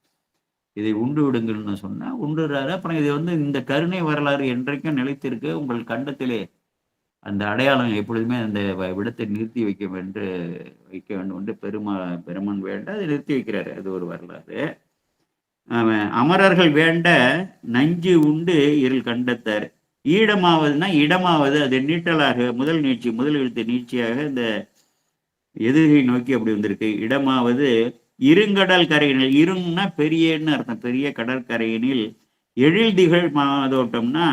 இதை உண்டு விடுங்கள்னு சொன்னா உண்டுறாரு. அப்புறம் இது வந்து இந்த கருணை வரலாறு என்றைக்கும் நிலைத்திருக்கு. உங்கள் கண்டத்திலே அந்த அடையாளம் எப்பொழுதுமே அந்த விடத்தை நிறுத்தி வைக்க வேண்டும் என்று பெருமான் வேண்ட அதை நிறுத்தி வைக்கிறாரு. அது ஒரு வரலாறு. அமரர்கள் வேண்ட நஞ்சு உண்டு இருள் கண்டத்தார். ஈடமாவதுன்னா இடமாவது, அது நீட்டலாக முதல் எழுத்து நீட்சியாக இந்த எதிர்கை நோக்கி அப்படி வந்திருக்கு. இடமாவது இருங்கடல் கரையினில், இருங்கன்னா பெரியன்னு அர்த்தம், பெரிய கடற்கரையினில் எழில் திகழ் மாதோட்டம்னா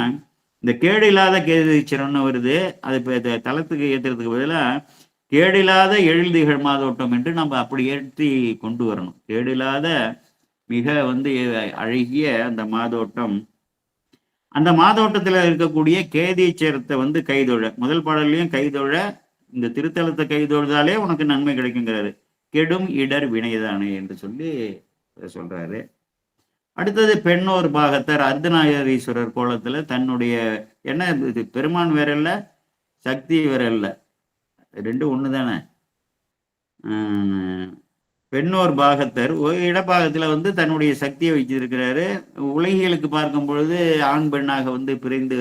இந்த கேடில்லாத கேதிச்சிரம்னு வருது. அது இப்போ தளத்துக்கு ஏற்றுறதுக்கு பதிலாக கேடில்லாத எழில் திகழ் மாதோட்டம் என்று நம்ம அப்படி ஏற்றி கொண்டு வரணும். கேடில்லாத மிக வந்து அழகிய அந்த மாதோட்டம், அந்த மாதோட்டத்தில் இருக்கக்கூடிய கேதீச்சரத்தை வந்து கைதொழ, முதல் பாடல்லையும் கைதொழ, இந்த திருத்தலத்தை கைதொழுதாலே உனக்கு நன்மை கிடைக்குங்கிறாரு. கெடும் இடர் வினைதானே என்று சொல்லி சொல்றாரு. அடுத்தது பெண்ணோர் பாகத்தர் அர்த்தநாயரீஸ்வரர் கோலத்துல தன்னுடைய என்ன இது, பெருமான் வேற இல்ல, சக்தி வேற இல்ல, ரெண்டும் ஒண்ணு தானே. பெண்ணோர் பாகத்தர் இடப்பாகத்துல வந்து தன்னுடைய சக்தியை வச்சிருக்கிறாரு. உலகியலுக்கு பார்க்கும் பொழுது ஆண் பெண்ணாக வந்து பிரிந்து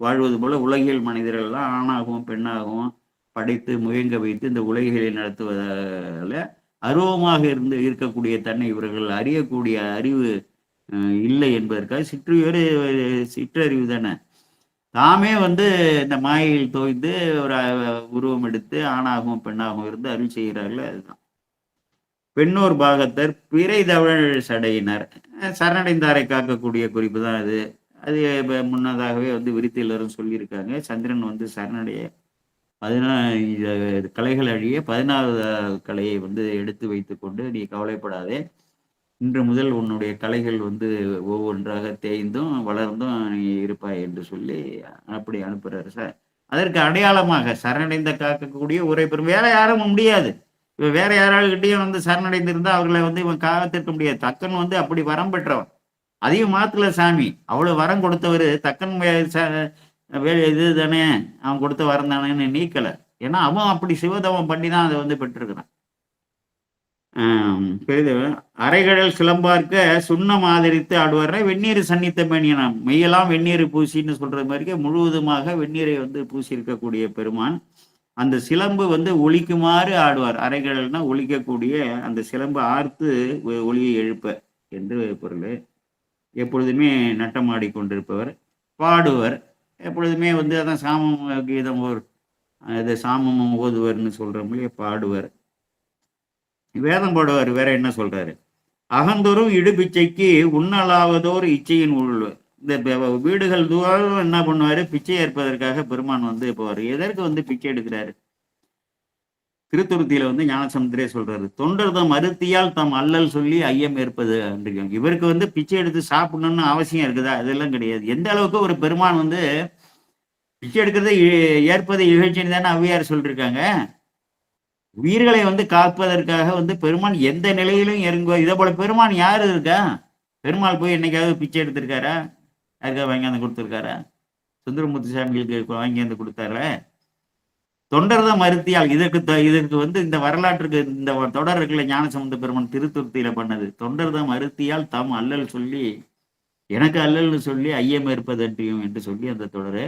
வாழ்வது போல உலகியல் மனிதர்கள் எல்லாம் ஆணாகவும் பெண்ணாகவும் படைத்து முயங்க வைத்து இந்த உலகியலை நடத்துவதால அருவமாக இருக்கக்கூடிய தன்னை இவர்கள் அறியக்கூடிய அறிவு இல்லை என்பதற்காக சிற்றறிவு தானே, தாமே வந்து இந்த மாயையில் தோய்ந்து ஒரு உருவம் எடுத்து ஆணாகவும் பெண்ணாகவும் இருந்து அருள் செய்கிறார்கள். அதுதான் பெண்ணோர் பாகத்தர் பிறை தவழ் சடையினர். சரணடைந்தாரை காக்கக்கூடிய குறிப்பு தான் அது. அது முன்னதாகவே வந்து விருத்தியிலரும் சொல்லியிருக்காங்க. சந்திரன் வந்து சரணடைய 14 கலைகள் அழிய 14வது கலையை வந்து எடுத்து வைத்து கொண்டு, நீ கவலைப்படாதே, இன்று முதல் உன்னுடைய கலைகள் வந்து ஒவ்வொன்றாக தேய்ந்தும் வளர்ந்தும் நீ இருப்பாய் என்று சொல்லி அப்படி அனுப்புறாரு சார். அதற்கு அடையாளமாக சரணடைந்த காக்கக்கூடிய ஒரே பெரும், வேற யாரும் முடியாது. வேற யாரால்கிட்டையும் வந்து சரணடைந்திருந்தா அவர்களை வந்து இவன் காத்திருக்க முடியாது. தக்கன் வந்து அப்படி வரம் பெற்றவன், அதையும் மாத்துல சாமி அவ்வளவு வரம் கொடுத்தவர். தக்கன் இது தானே அவன் கொடுத்த வரம் தானேன்னு நீக்கலை. ஏன்னா அவன் அப்படி சிவதவம் பண்ணி தான் அதை வந்து பெற்றிருக்கிறான். அரைகடல் சிலம்பார்க்க சுண்ணம் ஆதரித்து ஆடுவார வெந்நீர் சன்னித்த மேனியனாம். மெய்யெல்லாம் வெந்நீர் பூசின்னு சொல்றது மாதிரி முழுவதுமாக வெந்நீரை வந்து பூசி இருக்கக்கூடிய பெருமான். அந்த சிலம்பு வந்து ஒலிக்குமாறு ஆடுவார். அரைகடல்னா ஒலிக்கக்கூடிய அந்த சிலம்பு ஆர்த்து ஒலியை எழுப்ப என்று பொருள். எப்பொழுதுமே நட்டமாடி கொண்டிருப்பவர், பாடுவர், எப்பொழுதுமே வந்து அதான் சாமம் கீதம் இது சாமம் ஓதுவர்னு சொல்றோம் இல்லையா, பாடுவர், வேதம் பாடுவார். வேற என்ன சொல்றாரு? அகந்தோறும் இடுபிச்சைக்கு உண்ணலாவதோர் இச்சையின் உள்வர். இந்த வீடுகள் தூரம் என்ன பண்ணுவாரு? பிச்சை ஏற்பதற்காக பெருமான் வந்து போவார். எதற்கு வந்து பிச்சை எடுக்கிறாரு? திருத்துருத்தியில வந்து ஞானசமுத்திரே சொல்றாரு, தொண்டர்தம் அருத்தியால் தம் அல்லல் சொல்லி ஐயம் ஏற்பது. இவருக்கு வந்து பிச்சை எடுத்து சாப்பிடணும்னு அவசியம் இருக்குதா? அதெல்லாம் கிடையாது. எந்த அளவுக்கு ஒரு பெருமான் வந்து பிச்சை எடுக்கிறத ஏற்பதை இகழ்ச்சின்னு தானே ஔவையார் சொல்லிருக்காங்க. உயிர்களை வந்து காப்பதற்காக வந்து பெருமான் எந்த நிலையிலும் இறங்குவார். இதை போல பெருமான் யாரு இருக்கா? பெருமாள் போய் என்னைக்காவது பிச்சை எடுத்திருக்காரா? யாருக்காவது வாங்கியாந்து கொடுத்துருக்காரா? சுந்தரமூர்த்தி சாமிகளுக்கு வாங்கியாந்து கொடுத்தார? தொண்டர்தான் மறுத்தியால் இதற்கு வந்து இந்த வரலாற்றுக்கு இந்த தொடர் இருக்குல்ல, ஞானசம்பந்த பெருமான் திருத்துருத்தியில பண்ணது. தொண்டர்தான் மறுத்தியால் தாம் அல்லல் சொல்லி எனக்கு அல்லல்னு சொல்லி ஐயம் இருப்பதன்றியும் என்று சொல்லி அந்த தொடரு.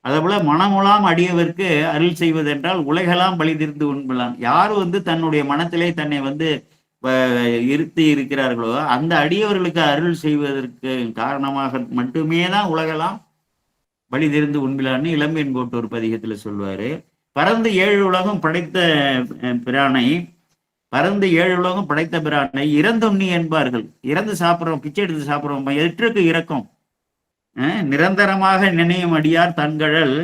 அதே போல மனமுலாம் அடியவர்க்கு அருள் செய்வதென்றால் உலகெல்லாம் பலிதிர்ந்து உண்பலாம். யார் வந்து தன்னுடைய மனத்திலே தன்னை வந்து இருத்தி இருக்கிறார்களோ அந்த அடியவர்களுக்கு அருள் செய்வதற்கு காரணமாக மட்டுமே தான் உலகெல்லாம் பலிதிர்ந்து உண்பிலான்னு இளம்பெண் கோட்டூர் பதிகத்துல சொல்வாரு. பறந்து 7 உலகம் படைத்த பிரானை இறந்துண்ணி என்பார்கள். இறந்து சாப்பிட்றோம், பிச்சை எடுத்து சாப்பிட்றோம், எற்றுக்கு இறக்கும். நிரந்தரமாக நினையும் அடியார் தன்கழல்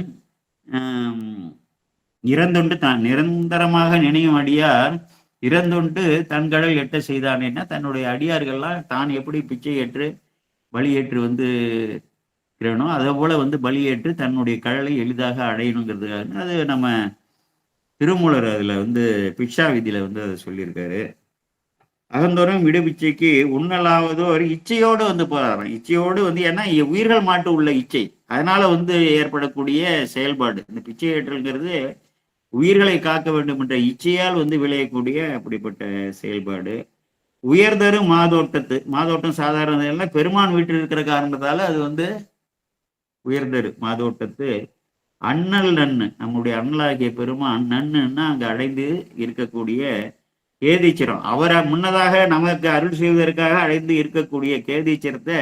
நிரந்தரமாக நினையும் அடியார் இறந்துண்டு தன்கடல் எட்ட செய்தானேன்னா, தன்னுடைய அடியார்கள்லாம் தான் எப்படி பிச்சை ஏற்று பலியேற்று வந்து இருக்கிறனோ அதே போல வந்து பலியேற்று தன்னுடைய கடலை எளிதாக அடையணுங்கிறதுக்காக அது நம்ம திருமூலர் அதுல வந்து பிக்ஷா விதியில வந்து அதை சொல்லியிருக்காரு. அகந்தோறும் விடுபிச்சைக்கு உண்ணலாவதோ ஒரு இச்சையோடு வந்து போறாராம். இச்சையோடு வந்து ஏன்னா உயிர்கள் மாட்டு உள்ள இச்சை, அதனால வந்து ஏற்படக்கூடிய செயல்பாடு. இந்த பிச்சை ஏற்றல்ங்கிறது உயிர்களை காக்க வேண்டும் என்ற இச்சையால் வந்து விளையக்கூடிய அப்படிப்பட்ட செயல்பாடு. உயர்தரும் மாதோட்டம் சாதாரண பெருமான் வீட்டில் இருக்கிற காரணத்தால அது வந்து உயர்தரு மாதோட்டத்து. அண்ணல் நன்னு, நம்முடைய அண்ணலாகிய பெருமான் நன்னுன்னா அங்க அடைந்து இருக்கக்கூடிய கேதீச்சரம், அவரை முன்னதாக நமக்கு அருள் செய்வதற்காக அடைந்து இருக்கக்கூடிய கேதீச்சரத்தை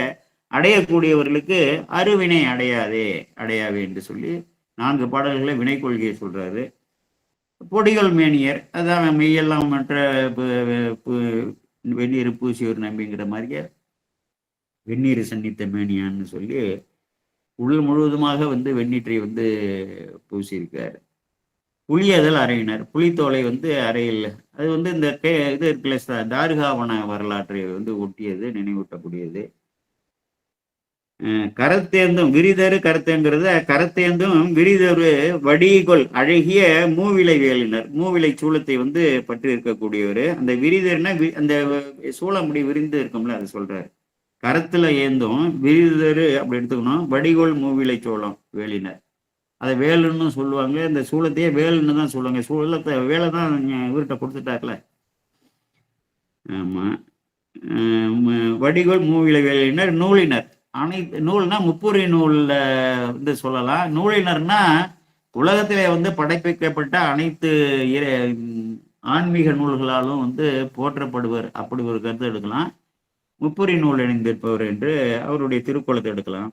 அடையக்கூடியவர்களுக்கு அருவினை அடையாவே என்று சொல்லி 4 பாடல்களை வினை கொள்கையை சொல்றாரு. பொடிகள் மேனியர், அதான் மெய்யெல்லாம் மற்ற வெந்நீர் பூசியோர் நம்பிங்கிற மாதிரியே வெந்நீர் சன்னித்த மேனியான்னு சொல்லி உடல் முழுவதுமாக வந்து வெந்நீற்றை வந்து பூசியிருக்காரு. புலியதல் அறையினர், புலித்தோலை வந்து அறையில், அது வந்து இந்த இது இருக்குல்ல தாருகாவன வரலாற்றை வந்து ஒட்டியது, நினைவூட்டக்கூடியது. கரத்தேந்தும் விரிதரு கரத்தேங்கிறத கரத்தேந்தும் விரிதரு வடிகொள் அழகிய மூவிலை வேலினர், மூவிலை சூளத்தை வந்து பற்றி இருக்கக்கூடியவர். அந்த விரிதர்னா அந்த சூளமுடி விரிந்து இருக்கும்ல அது சொல்றாரு. கரத்துல ஏந்தும் விரிதரு அப்படி எடுத்துக்கணும். வடிகொள் மூவிலை சோளம் வேலினர், அதை வேலுன்னு சொல்லுவாங்க. இந்த சூளத்தையே வேலுன்னு தான் சொல்லுவாங்க. சூளத்தை வேலை தான் இவர்கிட்ட கொடுத்துட்டார்ல. ஆமா. வடிகோல் மூவிலை வேலினர் நூலினர், அனைத்து நூல்னா முப்புரி நூல்ல வந்து சொல்லலாம். நூலினர்னா உலகத்திலே வந்து படைப்பிக்கப்பட்ட அனைத்து ஆன்மீக நூல்களாலும் வந்து போற்றப்படுவர், அப்படி ஒரு கருத்து எடுக்கலாம். முப்புரி நூல் இணைந்திருப்பவர் என்று அவருடைய திருக்குளத்தை எடுக்கலாம்.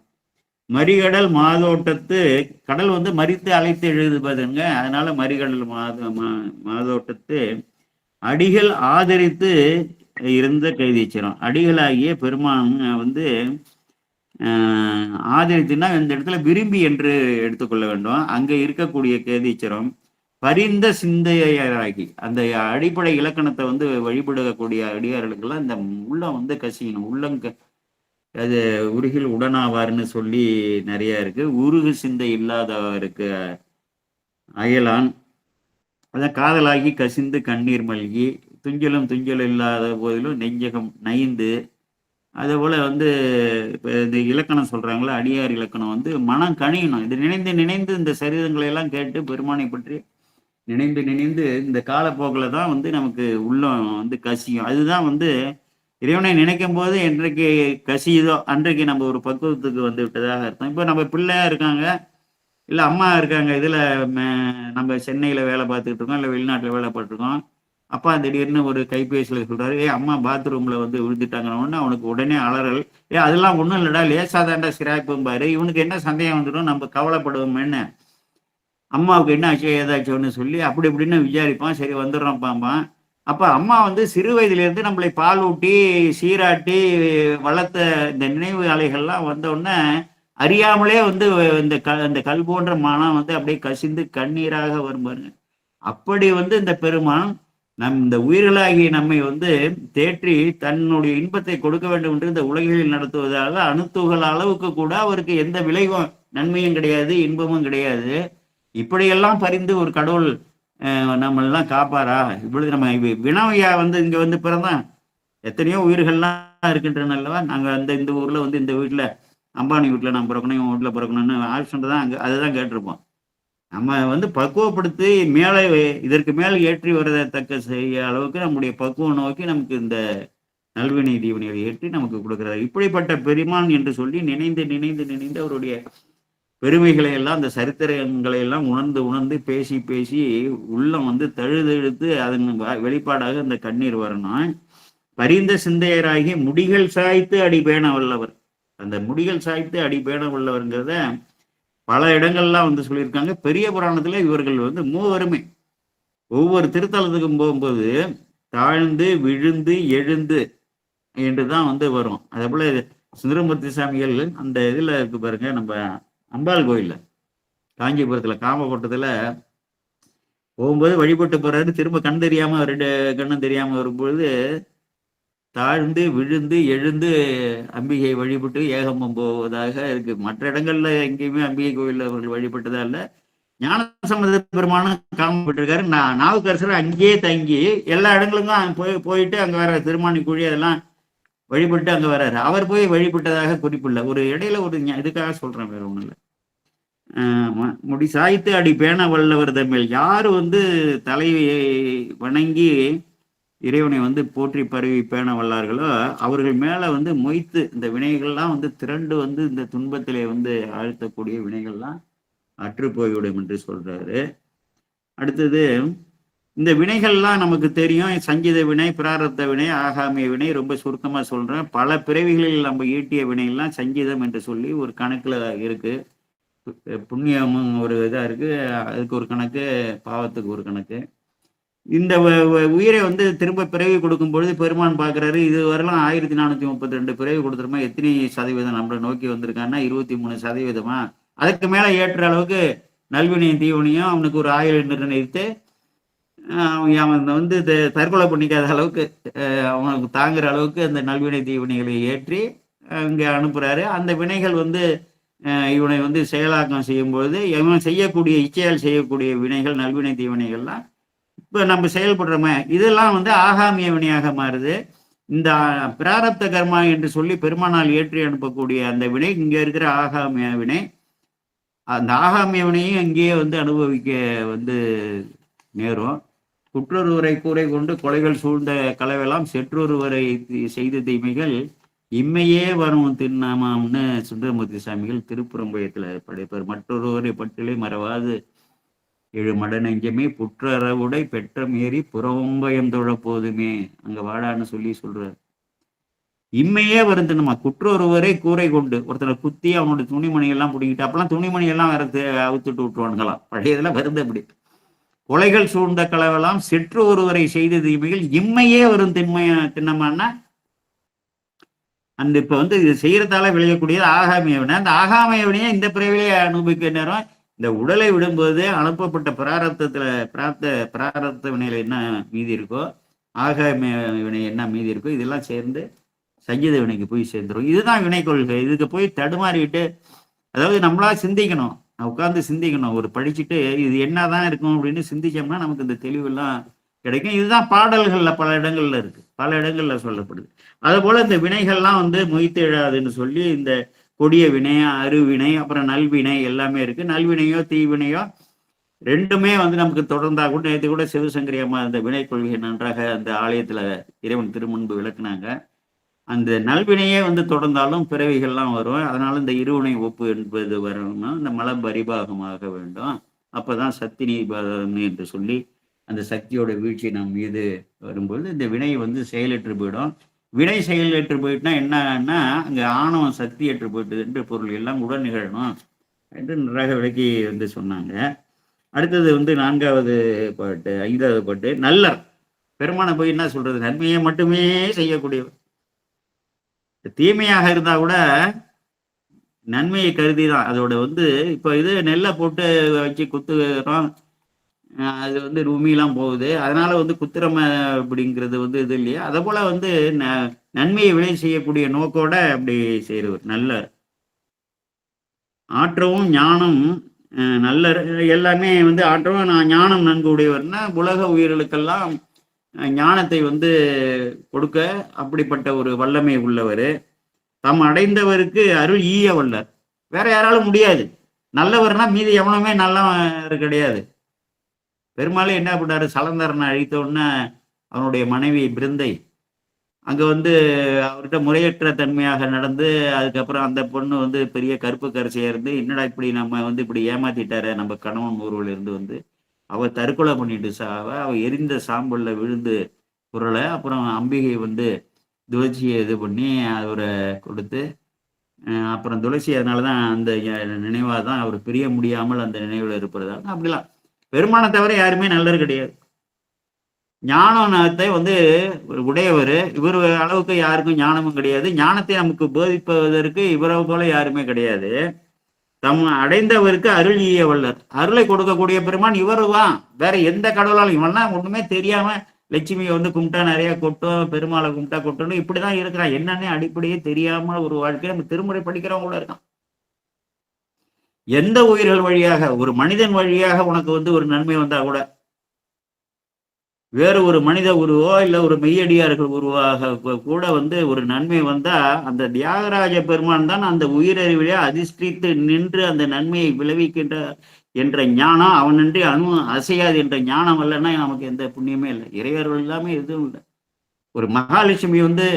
மறிகடல் மாதோட்டத்து, கடல் வந்து மறித்து அழைத்து எழுதுவதுங்க, அதனால மறிகடல் மாதோட்டத்து அடிகள் ஆதரித்து இருந்த கைதீச்சரம். அடிகளாகிய பெருமான் வந்து ஆதரித்துனா இந்த இடத்துல விரும்பி என்று எடுத்துக்கொள்ள வேண்டும். அங்க இருக்கக்கூடிய கேதீச்சரம் பரிந்த சிந்தையராகி, அந்த அடிப்படை இலக்கணத்தை வந்து வழிபடக்கூடிய அடியார்களுக்கெல்லாம் இந்த உள்ளம் வந்து கசியணும். உள்ளங்க அது உருகில் உடனாவார்னு சொல்லி நிறைய இருக்கு. உருகு சிந்தை இல்லாதவருக்கு அயலான், அதான் காதலாகி கசிந்து கண்ணீர் மல்கி, துஞ்சலும் இல்லாத போதிலும் நெஞ்சகம் நைந்து. அதே போல வந்து இப்போ இந்த இலக்கணம் சொல்றாங்களா, அடியார் இலக்கணம் வந்து மனம் கணியணும். இது நினைந்து இந்த சரிதங்களை எல்லாம் கேட்டு பெருமானை பற்றி நினைந்து இந்த காலப்போக்கில் தான் வந்து நமக்கு உள்ளம் வந்து கசியும். அதுதான் வந்து இறைவனை நினைக்கும் போது என்றைக்கு கசியுதோ அன்றைக்கு நம்ம ஒரு பக்குவத்துக்கு வந்து விட்டதாக அர்த்தம். இப்போ நம்ம பிள்ளையா இருக்காங்க, இல்லை அம்மா இருக்காங்க இதில் நம்ம சென்னையில் வேலை பார்த்துக்கிட்டு இருக்கோம், இல்லை வெளிநாட்டில் வேலை பார்த்துருக்கோம். அப்பா திடீர்னு ஒரு கைபேசியில் சொல்கிறாரு, அம்மா பாத்ரூமில் வந்து விழுந்துட்டாங்கன்னு அவனுக்கு உடனே அலறல். அதெல்லாம் ஒன்றும் இல்லைடா, லேசாதாண்டா சிராய்ப்பும்பாரு. இவனுக்கு என்ன சந்தேகம் வந்துடும், நம்ம கவலைப்படுவோமேன்னு அம்மாவுக்கு என்ன ஆச்சோ ஏதாச்சோன்னு சொல்லி அப்படி இப்படின்னு விசாரிப்பான். சரி வந்துடுறோம் பாம்பான். அப்போ அம்மா வந்து சிறு வயதிலேருந்து நம்மளை பால் ஊட்டி சீராட்டி வளர்த்த இந்த நினைவு அலைகள்லாம் வந்தோடனே அறியாமலே வந்து இந்த கல் போன்ற மனம் வந்து அப்படியே கசிந்து கண்ணீராக வரும் பாருங்க. அப்படி வந்து இந்த பெருமான் இந்த உயிர்களாகிய நம்மை வந்து தேற்றி தன்னுடைய இன்பத்தை கொடுக்க வேண்டும் என்று இந்த உலகில் நடத்துவதால அணுத்துகள் அளவுக்கு கூட அவருக்கு எந்த விளைவும் நன்மையும் கிடையாது, இன்பமும் கிடையாது. இப்படியெல்லாம் பரிந்து ஒரு கடவுள் நம்மளெல்லாம் காப்பாரா? இப்பொழுது நம்ம வினவையா வந்து இங்க வந்து பிறந்தான் எத்தனையோ உயிர்கள்லாம் இருக்கின்றன அல்லவா? நாங்க இந்த ஊர்ல வந்து இந்த வீட்டுல அம்பானி வீட்டுல நான் பிறக்கணும், இவன் வீட்டுல பிறக்கணும்னு ஆப்ஷன் தான் அதுதான் கேட்டிருப்போம். நம்ம வந்து பக்குவப்படுத்தி மேலே இதற்கு மேல் ஏற்றி வரத்தக்க செய்ய அளவுக்கு நம்முடைய பக்குவம் நோக்கி நமக்கு இந்த நல்வினை தீவினைகளை ஏற்றி நமக்கு கொடுக்கிறார். இப்படிப்பட்ட பெருமான் என்று சொல்லி நினைந்து நினைந்து நினைந்து அவருடைய பெருமைகளை எல்லாம் அந்த சரித்திரங்களை எல்லாம் உணர்ந்து உணர்ந்து பேசி பேசி உள்ளம் வந்து தழுதெழுத்து அதன் வெளிப்பாடாக அந்த கண்ணீர் வரணும். பரிந்த சிந்தையராகி முடிகள் சாய்த்து அடிபேண வல்லவர். அந்த முடிகள் சாய்த்து அடிபேண வல்லவர்ங்கிறத பல இடங்கள்லாம் வந்து சொல்லியிருக்காங்க. பெரிய புராணத்துல இவர்கள் வந்து மூவருமே ஒவ்வொரு திருத்தலத்துக்கும் போகும்போது தாழ்ந்து விழுந்து எழுந்து என்றுதான் வந்து வரும். அதே போல சுந்தரமூர்த்தி சாமிகள் அந்த இதுல இருக்கு பாருங்க, நம்ம அம்பாள் கோயில்ல காஞ்சிபுரத்துல காமகோட்டத்துல போகும்போது வழிபட்டு போறாரு. திரும்ப கண் தெரியாம 2 கண்ணும் தெரியாம வரும்பொழுது தாழ்ந்து விழுந்து எழுந்து அம்பிகை வழிபட்டு ஏகம்பம் போவதாக இருக்கு. மற்ற இடங்கள்ல எங்கேயுமே அம்பிகை கோயில்ல அவர்கள் வழிபட்டதா இல்லை. ஞானசம்பந்த பெருமானும் காமப்பட்டிருக்காரு. நாவுக்கரசர் அங்கேயே தங்கி எல்லா இடங்களுக்கும் போயிட்டு அங்க வர திருமானி குழி அதெல்லாம் வழிபட்டு அங்க வர்றாரு. அவர் போய் வழிபட்டதாக குறிப்பில்லை. ஒரு இடையில ஒரு இதுக்காக சொல்றேன், வேற ஒண்ணும் இல்லை. முடி சாய்த்து அடி பேண வல்லவர் தம்மில் யாரு வந்து தலையை வணங்கி இறைவனை வந்து போற்றி பரவி பேண வல்லார்களோ அவர்கள் மேல வந்து மொய்த்து இந்த வினைகள்லாம் வந்து திரண்டு வந்து இந்த துன்பத்திலே வந்து ஆழ்த்தக்கூடிய வினைகள்லாம் அற்று போய்விடும் என்று சொல்றாரு. அடுத்தது இந்த வினைகள்லாம் நமக்கு தெரியும். சங்கீத வினை, பிராரத்த வினை, ஆகாமிய வினை. ரொம்ப சுருக்கமா சொல்றேன். பல பிறவிகளில் நம்ம ஈட்டிய வினைகள்லாம் சங்கீதம் என்று சொல்லி ஒரு கணக்குல இருக்கு. புண்ணியமும் ஒரு இதா இருக்கு, அதுக்கு ஒரு கணக்கு, பாவத்துக்கு ஒரு கணக்கு. இந்த உயிரை வந்து திரும்ப பிறவி கொடுக்கும் பொழுது பெருமான் பார்க்குறாரு, இது வரலாம் 1432 பிறவி கொடுத்துருமா, எத்தனை சதவீதம் நம்மளை நோக்கி வந்திருக்கான்னா 23%. அதுக்கு மேலே ஏற்ற அளவுக்கு நல்வினையும் தீவனையும் அவனுக்கு ஒரு ஆயுள் நிர்ணயித்து அவன் வந்து தற்கொலை பண்ணிக்காத அளவுக்கு அவனுக்கு தாங்குற அளவுக்கு அந்த நல்வினை தீவனைகளை ஏற்றி இங்கே அனுப்புகிறாரு. அந்த வினைகள் வந்து இவனை வந்து செயலாக்கம் செய்யும்போது இவன் செய்யக்கூடிய இச்சையால் செய்யக்கூடிய வினைகள் நல்வினை தீவனைகள்லாம் இப்போ நம்ம செயல்படுறோமே இதெல்லாம் வந்து ஆகாமிய வினையாக மாறுது. இந்த பிராரப்த கர்மா என்று சொல்லி பெருமானால் ஏற்றி அனுப்பக்கூடிய அந்த வினை இங்கே இருக்கிற ஆகாமிய வினை. அந்த ஆகாமிய வினையும் அங்கேயே வந்து அனுபவிக்க வந்து நேரும். குற்றொருவரை கூரை கொண்டு கொலைகள் சூழ்ந்த கலவெல்லாம் செற்றொருவரை செய்த தீமைகள் இம்மையே வரும் திண்ணாமாம்னு சுந்தரமூர்த்தி சாமிகள் திருப்புறம்பயத்துல படைப்பார். மற்றொருவரை பற்றிலே மறவாது 7 மடநெஞ்சமே புற்றறவுடை பெற்றம் ஏறி புறவம்பயம் தொழ போதுமே அங்க வாடான்னு சொல்லி சொல்றாரு. இம்மையே வருந்துணுமா, குற்றொருவரை கூரை கொண்டு ஒருத்தனை குத்தி அவனுடைய துணிமணி எல்லாம் பிடிக்கிட்டு, அப்பெல்லாம் துணிமணி எல்லாம் வேற அவுத்துட்டு விட்டுருவானுங்களாம், பழையதெல்லாம் வருது. அப்படி கொலைகள் சூழ்ந்த கலவெல்லாம் செற்று ஒருவரை செய்த தீமைகள் இம்மையே வரும் திண்ணமான்னா அந்த இப்ப வந்து இது செய்யறதால விளையக்கூடியது ஆகாமிய வினை. அந்த ஆகாமிய வினையை இந்த பிறவிலே அனுபவிக்க நேரம். இந்த உடலை விடும்போது அனுப்பப்பட்ட பிராரப்த வினையில என்ன மீதி இருக்கோ, ஆகாமிய வினை என்ன மீதி இருக்கோ, இதெல்லாம் சேர்ந்து சங்கீத வினைக்கு போய் சேர்ந்துடும். இதுதான் வினை கொள்கை. இதுக்கு போய் தடுமாறிட்டு, அதாவது நம்மளா சிந்திக்கணும், உட்கார்ந்து சிந்திக்கணும். ஒரு படிச்சுட்டு இது என்னதான் இருக்கும் அப்படின்னு சிந்திச்சோம்னா நமக்கு இந்த தெளிவெல்லாம் கிடைக்கும். இதுதான் பாடல்கள்ல பல இடங்கள்ல இருக்கு, பல இடங்கள்ல சொல்லப்படுது. அது போல இந்த வினைகள்லாம் வந்து மொய்த்து எழாதுன்னு சொல்லி இந்த கொடிய வினை, அருவினை, அப்புறம் நல்வினை எல்லாமே இருக்கு. நல்வினையோ தீவினையோ ரெண்டுமே வந்து நமக்கு தொடர்ந்தா கூட, நேற்று கூட சிவசங்கரி அம்மா அந்த வினை கொள்கையை நன்றாக அந்த ஆலயத்துல இறைவன் திருமுன்பு விளக்குனாங்க. அந்த நல்வினையே வந்து தொடர்ந்தாலும் பிறவிகள்லாம் வரும். அதனால இந்த இருவினை ஒப்பு என்பது வரணும்னா இந்த மலம் பரிபாகமாக வேண்டும். அப்பதான் சக்தி நீபாதம் என்று சொல்லி அந்த சக்தியோட வீழ்ச்சி நம் மீது வரும்போது இந்த வினை வந்து செயலற்று போயிடும். வினை செயலற்று போயிட்டுனா என்னன்னா அங்க ஆணவம் சக்தியற்று போயிட்டது என்று பொருள். எல்லாம் உடன் நிகழணும் என்று நன்றாக விளக்கி வந்து சொன்னாங்க. அடுத்தது வந்து 4வது பாட்டு 5வது பாட்டு நல்லர். பெருமானை போய் என்ன சொல்றது? நன்மையை மட்டுமே செய்யக்கூடியவர். தீமையாக இருந்தா கூட நன்மையை கருதி தான் அதோட வந்து இப்போ இது நெல்லை போட்டு வச்சு குத்துறோம். அது வந்து உமியெல்லாம் போகுது. அதனால வந்து குத்திரம அப்படிங்கிறது வந்து இது இல்லையா? அதை போல வந்து நன்மையை விளை செய்யக்கூடிய நோக்கோட அப்படி செய்யறவர் நல்லர். ஆற்றவும் ஞானம் நல்லர் எல்லாமே வந்து ஆற்றவும் ஞானம் நன்கு உடையவர்னா உலக உயிர்களுக்கெல்லாம் ஞானத்தை வந்து கொடுக்க அப்படிப்பட்ட ஒரு வல்லமை உள்ளவர். தம் அடைந்தவருக்கு அருள் ஈய வல்லர். வேற யாராலும் முடியாது. நல்லவர்னா மீதி எவனுமே நல்லவர் கிடையாது. பெருமாளே என்ன பண்ணாரு? சலந்தரனை அழித்த உடனே அவனுடைய மனைவி பிருந்தை அங்க வந்து அவர்கிட்ட முறையற்ற தன்மையாக நடந்து அதுக்கப்புறம் அந்த பொண்ணு வந்து பெரிய கருப்பு கரிசையா இருந்து என்னடா இப்படி நம்ம வந்து இப்படி ஏமாத்திட்டார நம்ம கணவன் ஊர்வல இருந்து வந்து அவ தற்கொலை பண்ணிட்டு அவ எரிந்த சாம்பல்ல விழுந்து குரலை. அப்புறம் அம்பிகை வந்து துளசியை இது பண்ணி அவரை கொடுத்து அப்புறம் துளசி அதனாலதான் அந்த நினைவாக தான் அவர் பிரிய முடியாமல் அந்த நினைவுல இருப்பதால் அப்படிலாம். பெருமானை தவிர யாருமே நல்லது கிடையாது. ஞானத்தை வந்து உடையவர். இவர் அளவுக்கு யாருக்கும் ஞானமும் கிடையாது. ஞானத்தை நமக்கு போதிப்பதற்கு இவரை போல யாருமே கிடையாது. தம் அடைந்தவருக்கு அருள் ஈய வல்லர். அருளை கொடுக்கக்கூடிய பெருமான் இவரு தான். வேற எந்த கடவுளாலும் இவன்லாம் ஒண்ணுமே தெரியாம லட்சுமியை வந்து கும்பிட்டா நிறைய கொட்டும், பெருமாளை கும்பிட்டா கொட்டணும், இப்படிதான் இருக்கிறான். என்னன்னே அடிப்படையே தெரியாம ஒரு வாழ்க்கை நம்ம திருமுறை படிக்கிறவங்க கூட இருக்கான். எந்த உயிர்கள் வழியாக ஒரு மனிதன் வழியாக உனக்கு வந்து ஒரு நன்மை வந்தா கூட வேறு ஒரு மனித உருவோ இல்லை ஒரு மெய்யடியார்கள் உருவாக கூட வந்து ஒரு நன்மை வந்தா அந்த தியாகராஜ பெருமான் தான் அந்த உயிரறிவிலே அதிஷ்டித்து நின்று அந்த நன்மையை விளைவிக்கின்ற என்ற ஞானம் அவனின்றி அசையாது என்ற ஞானம் இல்லைன்னா நமக்கு எந்த புண்ணியமே இல்லை. இறையர்கள் எல்லாமே எதுவும் இல்லை. ஒரு மகாலட்சுமி வந்து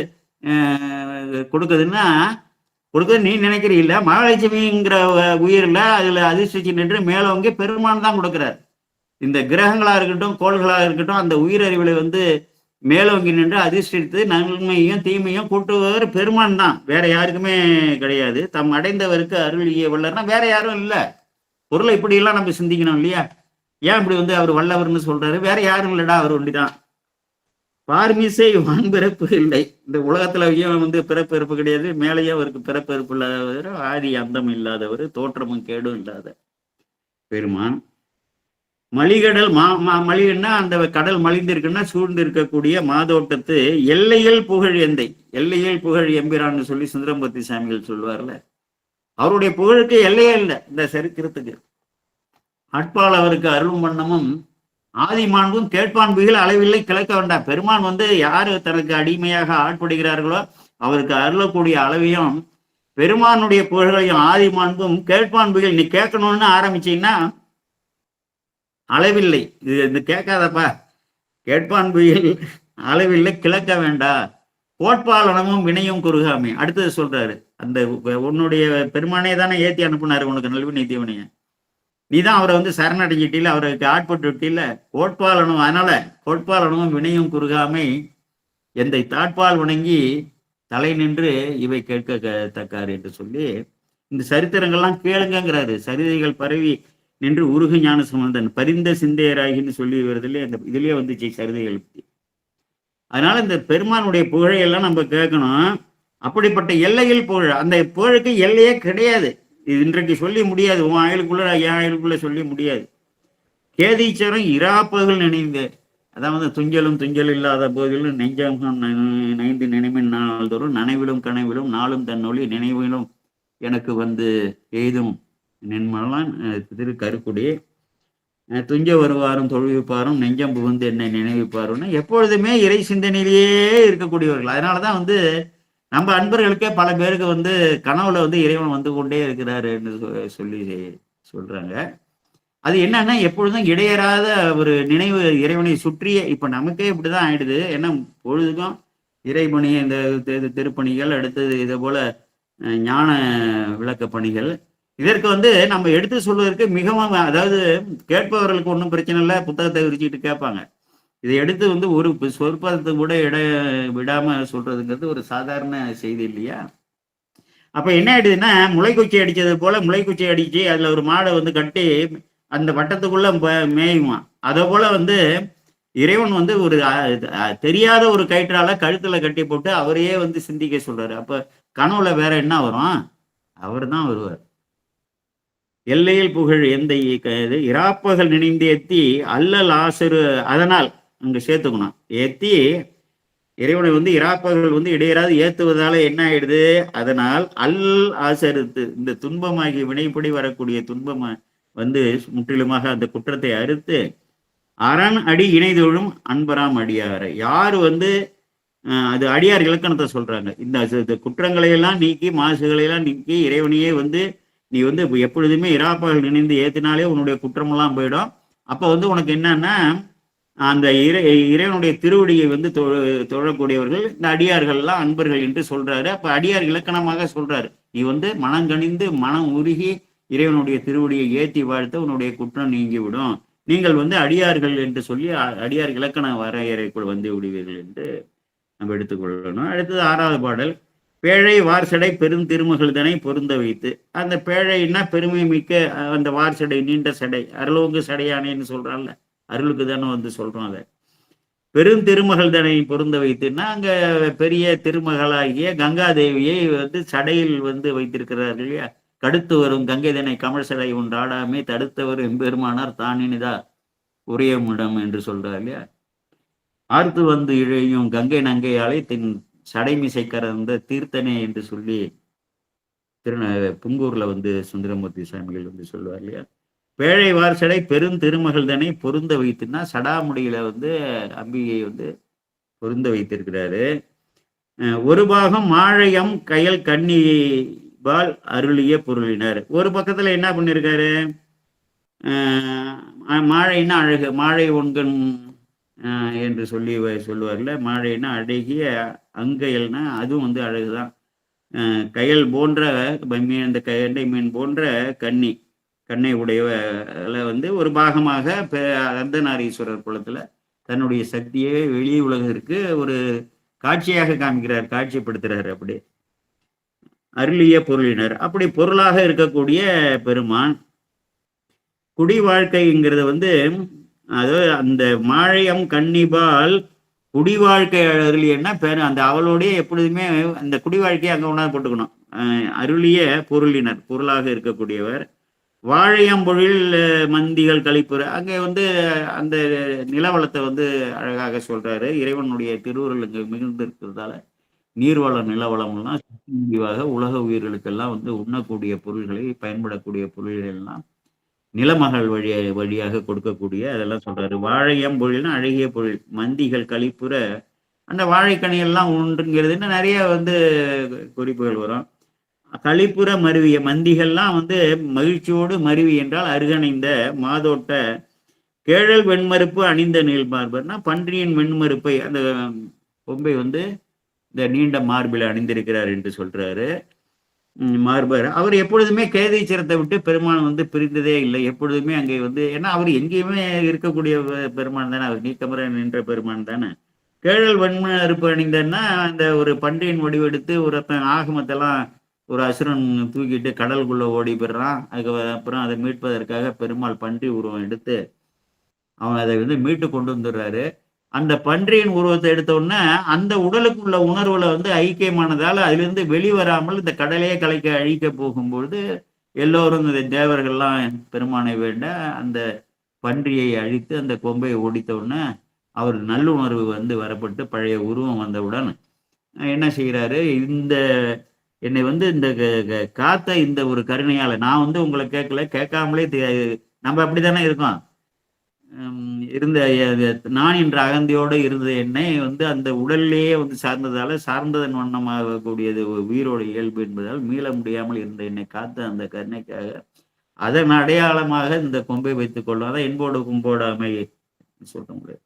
கொடுக்குதுன்னா கொடுக்குது நீ நினைக்கிறீல்ல, மகாலட்சுமிங்கிற உயிரில் அதுல அதிர்ஷ்டிச்சு நின்று மேலவங்க பெருமான் தான் கொடுக்குறாரு. இந்த கிரகங்களா இருக்கட்டும் கோள்களாக இருக்கட்டும் அந்த உயிரறிவுகளை வந்து மேலோங்கி நின்று அதிர்ஷ்டித்து நன்மையும் தீமையும் கூட்டுபவர் பெருமான் தான், வேற யாருக்குமே கிடையாது. தம் அடைந்தவருக்கு அருள் ஈய வல்லர்னா வேற யாரும் இல்லை. பொருளை இப்படி எல்லாம் நம்ம சிந்திக்கணும் இல்லையா? ஏன் இப்படி வந்து அவர் வல்லவர்னு சொல்றாரு? வேற யாரும் இல்லடா, அவர் ஒண்டிதான். பார்மிசை வான்பிறப்பு இல்லை. இந்த உலகத்துல வந்து பிறப்பு இறப்பு கிடையாது. மேலேயே அவருக்கு பிறப்பு இறப்பு இல்லாதவர், ஆதி அந்தம் இல்லாதவர், தோற்றமும் கேடும் இல்லாத பெருமான். மலிகடல் மலின்னா அந்த கடல் மலிந்திருக்குன்னா சூழ்ந்து இருக்கக்கூடிய மாதோட்டத்து எல்லையில் புகழ் எந்தை. எல்லையில் புகழ் எம்பிரான்னு சொல்லி சுந்தரமூர்த்தி சாமிகள் சொல்வார்ல, அவருடைய புகழுக்கு எல்லையே இல்லை இந்த சரித்திரத்துக்கு. ஆட்பால் அவருக்கு அருள் வண்ணமும் ஆதி மாண்பும் கேட்பான்புகள் அளவில்லை கிழக்க வேண்டாம். பெருமான் வந்து யாரு தனக்கு அடிமையாக ஆட்படுகிறார்களோ அவருக்கு அருளக்கூடிய அளவையும் பெருமானுடைய புகழையும் ஆதி மாண்பும் கேட்பான்புகள் நீ கேட்கணும்னு ஆரம்பிச்சீங்கன்னா அளவில்லை. இது கேட்காதப்பா, கேட்பான்புகள் அளவில்லை கிழக்க வேண்டா, கோட்பாலனமும் வினையும் குறுகாமே. அடுத்தது சொல்றாரு, அந்த உன்னுடைய பெருமானே தானே ஏத்தி அனுப்புனாரு உனக்கு நல்வினை தீவனைய, நீதான் அவரை வந்து சரணடைஞ்சிட்டில, அவருக்கு ஆட்பட்டு விட்டில, கோட்பாலனும். அதனால கோட்பாலனும் வினையும் குறுகாமை எந்தை தாட்பால் வணங்கி தலை நின்று இவை கேட்க தக்காரு என்று சொல்லி இந்த சரித்திரங்கள்லாம் கேளுங்கிறாரு. சரிதைகள் பரவி நின்று உருகு ஞான சம்பந்தன் பரிந்த சிந்தையராகின்னு சொல்லி வருதுல, அந்த இதுலயே வந்துச்சு சரிதைகள் பத்தி. அதனால இந்த பெருமானுடைய புகழையெல்லாம் நம்ம கேட்கணும். அப்படிப்பட்ட எல்லையில் புகழ், அந்த புகழுக்கு எல்லையே கிடையாது. இது இன்றைக்கு சொல்லி முடியாது, உன் ஆயுளுக்குள்ள என் ஆயுளுக்குள்ள சொல்லி முடியாது. கேதீச்சரம் இராப்பகல் நினைந்து, அதாவது துஞ்சலும் துஞ்சல் இல்லாத போதிலும் நெஞ்சகம் நைந்து நினைவின் நாள்தோறும் நனைவிலும் கனவிலும் நாளும் தன்னொழி நினைவிலும் எனக்கு வந்து எய்தும் நென்மலாம் திரு கருக்குடி துஞ்ச வருவாரும் தொழுவிப்பாரும் நெஞ்சம் புகுந்து என்னை நினைவிப்பாருன்னா எப்பொழுதுமே இறை சிந்தனையிலேயே இருக்கக்கூடியவர்கள். அதனாலதான் வந்து நம்ம அன்பர்களுக்கே பல பேருக்கு வந்து கனவுல வந்து இறைவன் வந்து கொண்டே இருக்கிறாருன்னு சொல்லி சொல்றாங்க. அது என்னன்னா எப்பொழுதும் இடையறாத ஒரு நினைவு இறைவனை சுற்றிய. இப்ப நமக்கே இப்படிதான் ஆயிடுது. ஏன்னா பொழுதுக்கும் இறைபணி, இந்த திருப்பணிகள், அடுத்தது இதே போல ஞான விளக்க பணிகள். இதற்கு வந்து நம்ம எடுத்து சொல்வதற்கு மிகவும், அதாவது கேட்பவர்களுக்கு ஒன்றும் பிரச்சனை இல்லை, புத்தகத்தை விரிச்சிட்டு கேட்பாங்க. இதை எடுத்து வந்து ஒரு சொற்பதத்தை கூட விடாம சொல்றதுங்கிறது ஒரு சாதாரண செய்தி இல்லையா? அப்ப என்ன ஆயிடுதுன்னா, முளைக்குச்சி அடிச்சது போல முளைக்குச்சி அடிச்சு அதுல ஒரு மாடை வந்து கட்டி அந்த வட்டத்துக்குள்ள மேயுமா. அதை போல வந்து இறைவன் வந்து ஒரு தெரியாத ஒரு கயிற்றால கழுத்துல கட்டி போட்டு அவரையே வந்து சிந்திக்க சொல்றாரு. அப்ப கனவுல வேற என்ன வரும்? அவர் தான் வருவார். எல்லையில் புகழ் எந்த இராப்பகல் நினைந்து ஏத்தி அல்லல் ஆசரு, அதனால் அங்க சேர்த்துக்கணும். ஏத்தி இறைவனை வந்து இராப்பகல் வந்து இடையராது ஏத்துவதால என்ன ஆயிடுது? அதனால் ஆசரித்து, இந்த துன்பமாகி வினைப்படி வரக்கூடிய துன்பம் வந்து முற்றிலுமாக அந்த குற்றத்தை அறுத்து அரண் அடி இணைதொழும் அன்பராம் அடியாரை. யாரு வந்து அது அடியார் இலக்கணத்தை சொல்றாங்க. இந்த குற்றங்களை எல்லாம் நீக்கி, மாசுகளை எல்லாம் நீக்கி, இறைவனையே வந்து நீ வந்து எப்பொழுதுமே இராப்பகல் நினைந்து ஏத்தினாலே உன்னுடைய குற்றமெல்லாம் போயிடும். அப்ப வந்து உனக்கு என்னன்னா, அந்த இறைவனுடைய திருவடியை வந்து தொழக்கூடியவர்கள் இந்த அடியார்கள்லாம் அன்பர்கள் என்று சொல்றாரு. அப்ப அடியார் இலக்கணமாக சொல்றாரு. நீ வந்து மனங்கணிந்து மனம் உருகி இறைவனுடைய திருவடியை ஏற்றி வாழ்த்த உன்னுடைய குற்றம் நீங்கிவிடும். நீங்கள் வந்து அடியார்கள் என்று சொல்லி அடியார் இலக்கண வரையறைக்குள் வந்து விடுவீர்கள் என்று நம்ம எடுத்துக்கொள்ளணும். அடுத்தது 6வது பாடல். பேழை வார்சடை பெருந்திருமகள் தனை பொருந்த வைத்து. அந்த பேழைன்னா பெருமை மிக்க அந்த வார்சடை, நீண்ட சடை, அருளோங்கு சடையானேன்னு சொல்றான்ல, அருளுக்கு தானே வந்து சொல்றோம். அதை பெருந்திருமகள் தனை பொருந்த வைத்துன்னா அங்க பெரிய திருமகளாகிய கங்காதேவியை வந்து சடையில் வந்து வைத்திருக்கிறார்கள் இல்லையா? கடுத்து வரும் கங்கை தனை கமல் சடை ஒன்றாடாமே தடுத்தவர் எம்பெருமானார் தானினிதா உரியமிடம் என்று சொல்றார் இல்லையா? ஆர்த்து வந்து இழையும் கங்கை நங்கையாலே தென் சடைமிசை கறந்த தீர்த்தனே என்று சொல்லி புங்கூர்ல வந்து சுந்தரமூர்த்தி சாமிகள் வந்து சொல்லுவார் இல்லையா? பேழை வார்சடை பெருந்திருமகள் தானே பொருந்த வைத்துன்னா சடாமுடியில வந்து அம்பிகையை வந்து பொருந்த வைத்திருக்கிறாரு. ஒரு பாகம் மாழையம் கயல் கன்னிபால் அருளிய பொருளினர். ஒரு பக்கத்துல என்ன பண்ணிருக்காரு? மாழைன்னா அழகு, மாழை ஒன்கண் என்று சொல்லி சொல்லுவார்ல. மாழைன்னா அழகிய, அங்கையல்னா அதுவும் வந்து அழகுதான். கயல் போன்ற மீன், அந்த கண்டை மீன் போன்ற கண்ணை உடையவல வந்து ஒரு பாகமாக அர்த்தநாரீஸ்வரர் குலத்துல தன்னுடைய சக்தியை வெளி உலகிற்கு ஒரு காட்சியாக காமிக்கிறார், காட்சிப்படுத்துறாரு. அப்படி அருளிய பொருளினர், அப்படி பொருளாக இருக்கக்கூடிய பெருமான். குடி வாழ்க்கைங்கிறது வந்து, அதாவது அந்த மாழையம் கன்னிபால் குடி வாழ்க்கை அருளியன்னா அந்த அவளோடைய எப்பொழுதுமே அந்த குடி வாழ்க்கையை அங்க ஒன்றா போட்டுக்கணும். அருளிய பொருளினர், பொருளாக இருக்கக்கூடியவர். வாழையம்பொழில் மந்திகள் கழிப்புற, அங்கே வந்து அந்த நிலவளத்தை வந்து அழகாக சொல்றாரு. இறைவனுடைய திருவுருள் இங்கே மிகுந்து இருக்கிறதால நீர்வளம் நிலவளம்லாம் முடிவாக உலக உயிர்களுக்கெல்லாம் வந்து உண்ணக்கூடிய பொருள்களை, பயன்படக்கூடிய பொருள்கள் எல்லாம் நிலமகள் வழியாக கொடுக்கக்கூடிய அதெல்லாம் சொல்றாரு. வாழையம்பொழில்னா அழகிய பொருள், மந்திகள் கழிப்புற, அந்த வாழைக்கனியெல்லாம் ஒன்றுங்கிறதுன்னு நிறைய வந்து குறிப்புகள் வரும். கழிப்புற மருவிய மந்திகள்லாம் வந்து மகிழ்ச்சியோடு மருவி என்றால் அருகணைந்த மாதோட்ட கேழல் வெண்மறுப்பு அணிந்த நீள்மார்பர்னா பன்றியின் வெண்மறுப்பை அந்த கொம்பை வந்து இந்த நீண்ட மார்பில் அணிந்திருக்கிறார் என்று சொல்றாரு. மார்பர் அவர் எப்பொழுதுமே கேதீச்சரத்தை விட்டு பெருமான் வந்து பிரிந்ததே இல்லை. எப்பொழுதுமே அங்கே வந்து, ஏன்னா அவர் எங்கேயுமே இருக்கக்கூடிய பெருமான் தானே, அவர் நீக்கமர நின்ற பெருமான் தானே. கேழல் வெண்மறுப்பு அணிந்தன்னா அந்த ஒரு பன்றியின் வடிவெடுத்து ஒரு ஆகமத்தெல்லாம் ஒரு அசுரன் தூக்கிட்டு கடலுக்குள்ள ஓடி போயிடுறான். அப்புறம் அதை மீட்பதற்காக பெருமாள் பன்றி உருவம் எடுத்து அவன் அதை வந்து மீட்டு கொண்டு வந்துடுறாரு. அந்த பன்றியின் உருவத்தை எடுத்தோடனே அந்த உடலுக்குள்ள உணர்வுல வந்து ஐக்கியமானதால அதிலிருந்து வெளிவராமல் இந்த கடலையே கலைக்க அழிக்க போகும்பொழுது எல்லோரும் இந்த தேவர்கள்லாம் பெருமானை வேண்ட அந்த பன்றியை அழித்து அந்த கொம்பை ஓடித்த உடனே அவர் நல்லுணர்வு வந்து வரப்பட்டு பழைய உருவம் வந்தவுடன் என்ன செய்கிறாரு? இந்த என்னை வந்து இந்த காத்த இந்த ஒரு கருணையால நான் வந்து உங்களை கேட்காமலே நம்ம அப்படித்தானே இருக்கோம். இருந்த நான் என்ற அகந்தியோடு இருந்த என்னை வந்து அந்த உடல்லையே வந்து சார்ந்ததால சார்ந்ததன் வண்ணமாகக்கூடியது உயிரோட இயல்பு என்பதால் மீள முடியாமல் இருந்த என்னை காத்த அந்த கருணைக்காக அதன் அடையாளமாக இந்த கொம்பை வைத்துக் கொள்ளும். அதான் என்போடு கும்போடாமை சொல்ல முடியாது.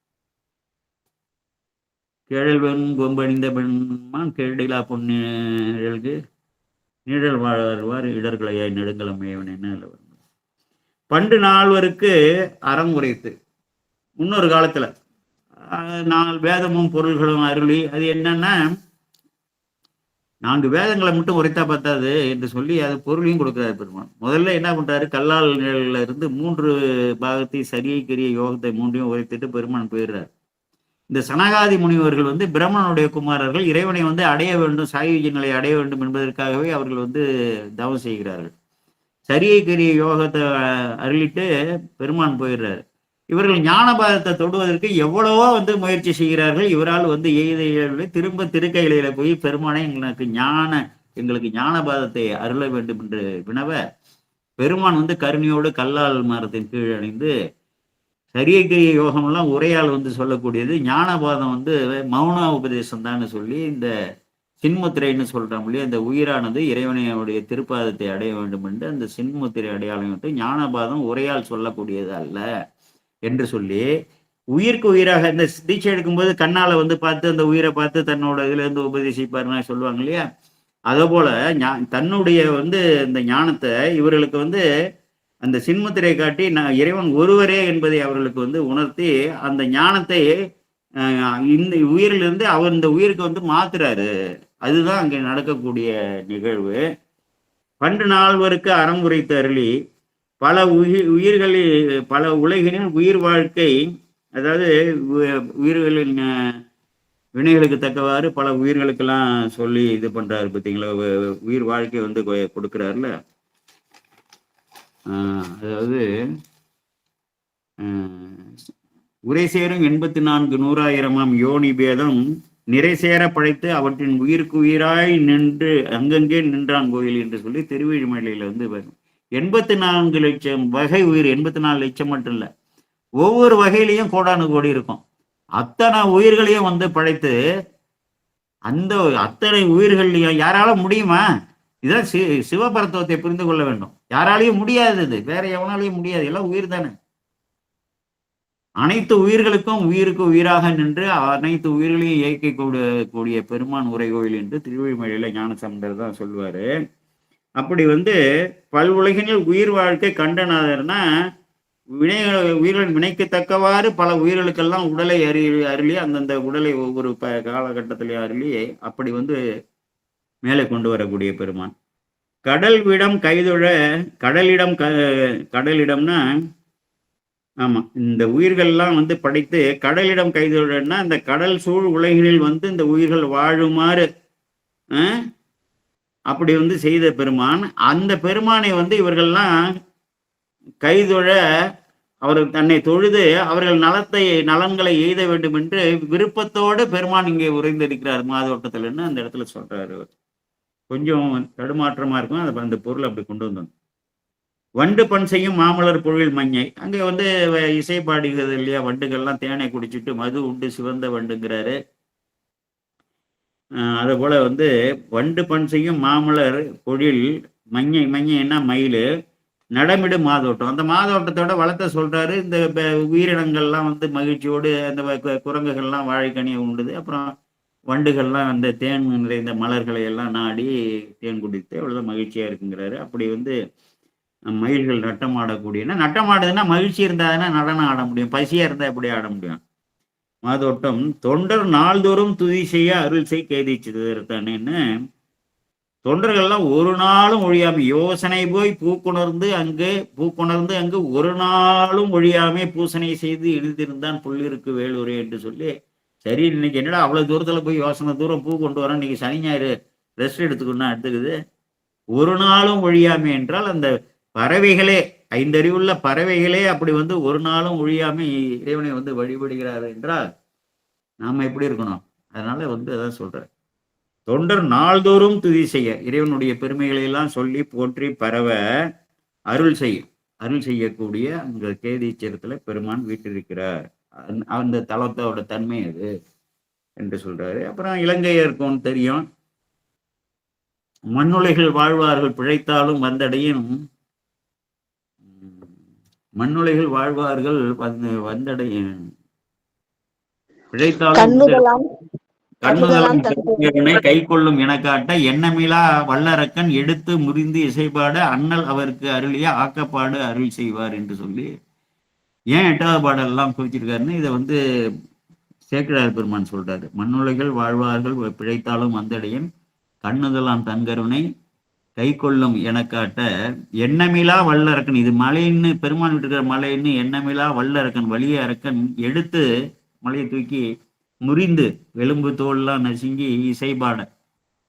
கேழல்வன் கொம்பணிந்த பெண்மான் கேடிலா பொன்னிழல்கு நீழல் வாழ்வார் இடர்களையாய் நெடுங்கலமையவன் என்ன பண்டு நால்வருக்கு அறம் உரைத்து. முன்னொரு காலத்துல நாலு வேதமும் பொருள்களும் அருளி, அது என்னன்னா 4 வேதங்களை மட்டும் உரைத்தா பத்தாது என்று சொல்லி அது பொருளையும் கொடுக்கிறார் பெருமான். முதல்ல என்ன பண்றாரு, கல்லால் நிழல்ல இருந்து 3 பாகத்தை சரியை கரிய யோகத்தை 3ஐயும் உரைத்துட்டு பெருமான் போயிடுறார். இந்த சனகாதி முனிவர்கள் வந்து பிரம்மனுடைய குமாரர்கள், இறைவனை வந்து அடைய வேண்டும், சாயுஜ நிலையை அடைய வேண்டும் என்பதற்காகவே அவர்கள் வந்து தவம் செய்கிறார்கள். சரியை கரிய யோகத்தை அருளிட்டு பெருமான் போயிடுறாரு. இவர்கள் ஞானபாதத்தை தொடுவதற்கு எவ்வளவோ வந்து முயற்சி செய்கிறார்கள். இவரால் வந்து எய்த திரும்ப திருக்கையில போய் பெருமானை எங்களுக்கு ஞானபாதத்தை அருள வேண்டும் என்று வினவ, பெருமான் வந்து கருணையோடு கல்லால் மரத்தின் கீழ் அணிந்து சரியக்கிரிய யோகம்லாம் உரையால் வந்து சொல்லக்கூடியது, ஞானபாதம் வந்து மௌன உபதேசம் தான் சொல்லி இந்த சின்முத்திரைன்னு சொல்றோம் இல்லையா, அந்த உயிரானது இறைவனையுடைய திருப்பாதத்தை அடைய வேண்டும் என்று அந்த சின்முத்திரை அடையாளம் விட்டு ஞானபாதம் உரையால் சொல்லக்கூடியது அல்ல என்று சொல்லி, உயிருக்கு உயிராக இந்த தீட்சை எடுக்கும்போது கண்ணால வந்து பார்த்து அந்த உயிரை பார்த்து தன்னோட இதுல இருந்து உபதேசிப்பாருன்னா சொல்லுவாங்க இல்லையா, அதே போல தன்னுடைய வந்து இந்த ஞானத்தை இவர்களுக்கு வந்து அந்த சின்முத்திரை காட்டி இறைவன் ஒருவரே என்பதை அவர்களுக்கு வந்து உணர்த்தி அந்த ஞானத்தை இந்த உயிரிலிருந்து அவர் இந்த உயிருக்கு வந்து மாத்துறாரு. அதுதான் அங்கே நடக்கக்கூடிய நிகழ்வு. பண்டு நால்வருக்கு அறம் உரைத்து அருளி பல உயிர்களில் பல உலகினில் உயிர் வாழ்க்கை, அதாவது உயிர்களின் வினைகளுக்கு தக்கவாறு பல உயிர்களுக்கெல்லாம் சொல்லி இது பண்றாரு பார்த்தீங்களா, உயிர் வாழ்க்கை வந்து கொடுக்குறாருல. அதாவது உரை சேரும் 84 நூறாயிரமாம் யோனி பேதம் நிறை சேர படைத்து அவற்றின் உயிருக்கு உயிராய் நின்று அங்கங்கே நின்றான் கோயில் என்று சொல்லி திருவழிமலையில வந்து 84 லட்சம் வகை உயிர், 84 லட்சம் மட்டும் இல்ல, ஒவ்வொரு வகையிலையும் கோடானு கோடி இருக்கும். அத்தனை உயிர்களையும் வந்து படைத்து அந்த அத்தனை உயிர்களையும் யாரால முடியுமா? இதான் சிவபரத்துவத்தை புரிந்து கொள்ள வேண்டும். யாராலையும் முடியாதது, வேற எவனாலையும் முடியாது, எல்லாம் உயிர் தானே. அனைத்து உயிர்களுக்கும் உயிருக்கு உயிராக நின்று அனைத்து உயிர்களையும் இயக்கி கூடிய பெருமான் உரை கோயில் என்று திருவழிமலையில ஞானசம்பந்தர் தான் சொல்லுவாரு. அப்படி வந்து பல்வுலகினில் உயிர் வாழ்க்கை கண்டனாதர்னா உயிர்களின் வினைக்கு தக்கவாறு பல உயிர்களுக்கெல்லாம் உடலை அருளி அந்தந்த உடலை ஒவ்வொரு காலகட்டத்திலே அருளி அப்படி வந்து மேலே கொண்டு வரக்கூடிய பெருமான். கடல் விடம் கைதொழ கடலிடம்னா ஆமா, இந்த உயிர்கள்லாம் வந்து படைத்து கடலிடம் கைதொழன்னா அந்த கடல் சூழ் உலகினில் வந்து இந்த உயிர்கள் வாழுமாறு அப்படி வந்து செய்த பெருமான். அந்த பெருமானை வந்து இவர்கள்லாம் கைதொழ அவர்கள் தன்னை தொழுது அவர்கள் நலன்களை எய்த வேண்டும் என்று விருப்பத்தோடு பெருமான் இங்கே உறைந்திருக்கிறார் மாதோட்டத்தில்னு அந்த இடத்துல சொல்றாரு. கொஞ்சம் தடுமாற்றமா இருக்கும், அந்த பொருள் அப்படி கொண்டு வந்தோம். வண்டு பண் செய்யும் மாமலர் பொழில் மஞ்சை, அங்கே வந்து இசை பாடுகிறது இல்லையா, வண்டுகள்லாம் தேனை குடிச்சிட்டு மது உண்டு சிவந்த வண்டுங்கிறாரு. அதே போல வந்து வண்டு பண் செய்யும் மாமலர் பொழில் மஞ்சைன்னா மயில் நடமிடு மாதோட்டம், அந்த மாதோட்டத்தோட வளர்த்த சொல்றாரு. இந்த உயிரினங்கள்லாம் வந்து மகிழ்ச்சியோடு அந்த குரங்குகள்லாம் வாழைக்கனியை உண்டுது, அப்புறம் வண்டுகள்லாம் அந்த தேன் நிறைந்த மலர்களை எல்லாம் நாடி தேன் குடித்து அவ்வளோதான் மகிழ்ச்சியா இருக்குங்கிறாரு. அப்படி வந்து மயில்கள் நட்டம் ஆடக்கூடியனா, நட்டம் ஆடுதுன்னா மகிழ்ச்சி இருந்தாதுன்னா நடனம் ஆட முடியும், பசியா இருந்தா எப்படி ஆட முடியும். மாதோட்டம் தொண்டர் நாள்தோறும் துதி செய்ய அருள் செய் கேதிச்சுதானேன்னு தொண்டர்கள்லாம் ஒரு நாளும் ஒழியாம யோசனை போய் பூக்குணர்ந்து அங்கு ஒரு நாளும் ஒழியாமே பூசனை செய்து எழுதியிருந்தான் புள்ளிருக்கு வேலூரே என்று சொல்லி, சரி இன்னைக்கு என்னடா அவ்வளவு தூரத்துல போய் யோசனை தூரம் பூ கொண்டு வரேன், இன்னைக்கு சனி ஞாயிறு ரெஸ்ட் எடுத்துக்கணும்னா எடுத்துக்குது. ஒரு நாளும் ஒழியாமை என்றால் அந்த பறவைகளே, 5 அறிவுள்ள பறவைகளே அப்படி வந்து ஒரு நாளும் ஒழியாமை இறைவனை வந்து வழிபடுகிறார் என்றால் நாம எப்படி இருக்கணும்? அதனால வந்து அதான் சொல்ற, தொண்டர் நாள்தோறும் துதி செய்ய இறைவனுடைய பெருமைகளை எல்லாம் சொல்லி போற்றி பரவ அருள் செய்யக்கூடிய அந்த கேதீச்சரத்துல பெருமான் வீட்டிருக்கிறார். அந்த தலத்தோட தன்மை அது என்று சொல்றாரு. அப்புறம் இலங்கையர்க்கும் தெரியும், மண்ணுலைகள் வாழ்வார்கள் பிழைத்தாலும் வந்தடையும், மண்ணுலைகள் வாழ்வார்கள் வந்தடையும் பிழைத்தாலும் கண்ணுதலாம் கை கொள்ளும் என காட்ட எண்ணமிலா வல்லரக்கன் எடுத்து முறிந்து இசைப்பாட அண்ணல் அவருக்கு அருளிய ஆக்கப்பாடு அருள் செய்வார் என்று சொல்லி ஏன் 8வது பாடல் எல்லாம் குறிச்சிருக்காருன்னு இதை சேக்கிழார் பெருமான் சொல்றாரு. மண்ணுலகில் வாழ்வார்கள் பிழைத்தாலும் வந்தடையன் கண்ணுதலாம் தன்கருணை கை கொள்ளும் என காட்ட எண்ணமிலா வல்லரக்கன். இது மலைன்னு பெருமான் விட்டுருக்கிற மலைன்னு எண்ணமிலா வல்லரக்கன் வலிய அரக்கன் எடுத்து மலையை தூக்கி முறிந்து எலும்பு தோல்லாம் நசுங்கி இசைப்பாட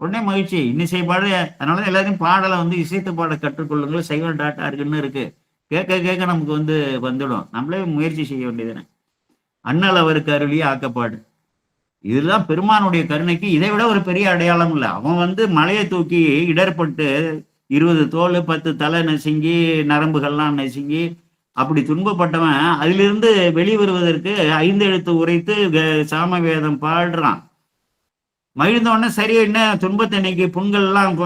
உடனே மகிழ்ச்சி இன்னிசை பாட. அதனால எல்லாரையும் பாடலை இசைத்து பாட கற்றுக்கொள்ளுங்கள். சைவன்.orgன்னு இருக்கு. கேட்க கேட்க நமக்கு வந்துடும். நம்மளே முயற்சி செய்ய வேண்டியதுன்னு. அண்ணல் அவருக்கு அருளிய ஆக்கப்பாடு. இதுதான் பெருமானுடைய கருணைக்கு இதை விட ஒரு பெரிய அடையாளம் இல்லை. அவன் மலையை தூக்கி இடர்பட்டு 20 தோல் 10 தலை நசுங்கி நரம்புகள்லாம் நசுங்கி அப்படி துன்பப்பட்டவன் அதிலிருந்து வெளிவருவதற்கு 5 எழுத்து உரைத்து சாம வேதம் பாடுறான். மகிழ்ந்த உடனே சரி என்ன துன்பத்தை இன்னைக்கு புண்கள்லாம்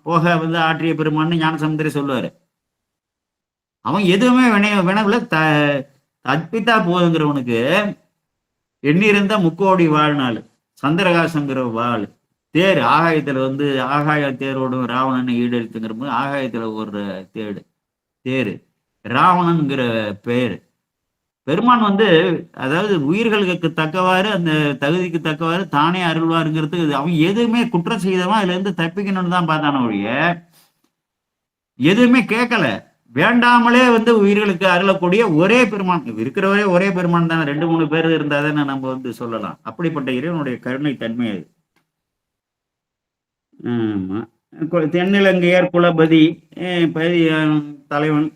போக ஆற்றிய பெருமான்னு ஞானசமுத்திரே சொல்லுவாரு. அவன் எதுவுமே வினவுல தப்பித்தா போதுங்கிறவனுக்கு எண்ணிருந்த முக்கோடி வாழ்நாள் சந்திரகாசங்கிற வாழ் தேர் ஆகாயத்துல ஆகாய தேரோடும் ராவணனை ஈடெடுத்துங்கிற போது ஆகாயத்துல ஒரு தேரு ராவணன்கிற பேரு. பெருமான் அதாவது உயிர்களுக்கு தக்கவாறு அந்த தகுதிக்கு தக்கவாறு தானே அருள்வாருங்கிறது. அவன் எதுவுமே குற்றம் செய்தவன் அதுல இருந்து தப்பிக்கணும்னு தான் பார்த்தான ஒழிய எதுவுமே கேட்கல. வேண்டாமலே உயிர்களுக்கு அருளக்கூடிய ஒரே பெருமான் இருக்கிறவரே ஒரே பெருமான் தானே. 2-3 பேர் இருந்தாதானே நம்ம சொல்லலாம். அப்படிப்பட்ட இறைவனுடைய கருணை தன்மை அது. ஆமா. தென்னிலங்கையர் குலபதி தலைவன்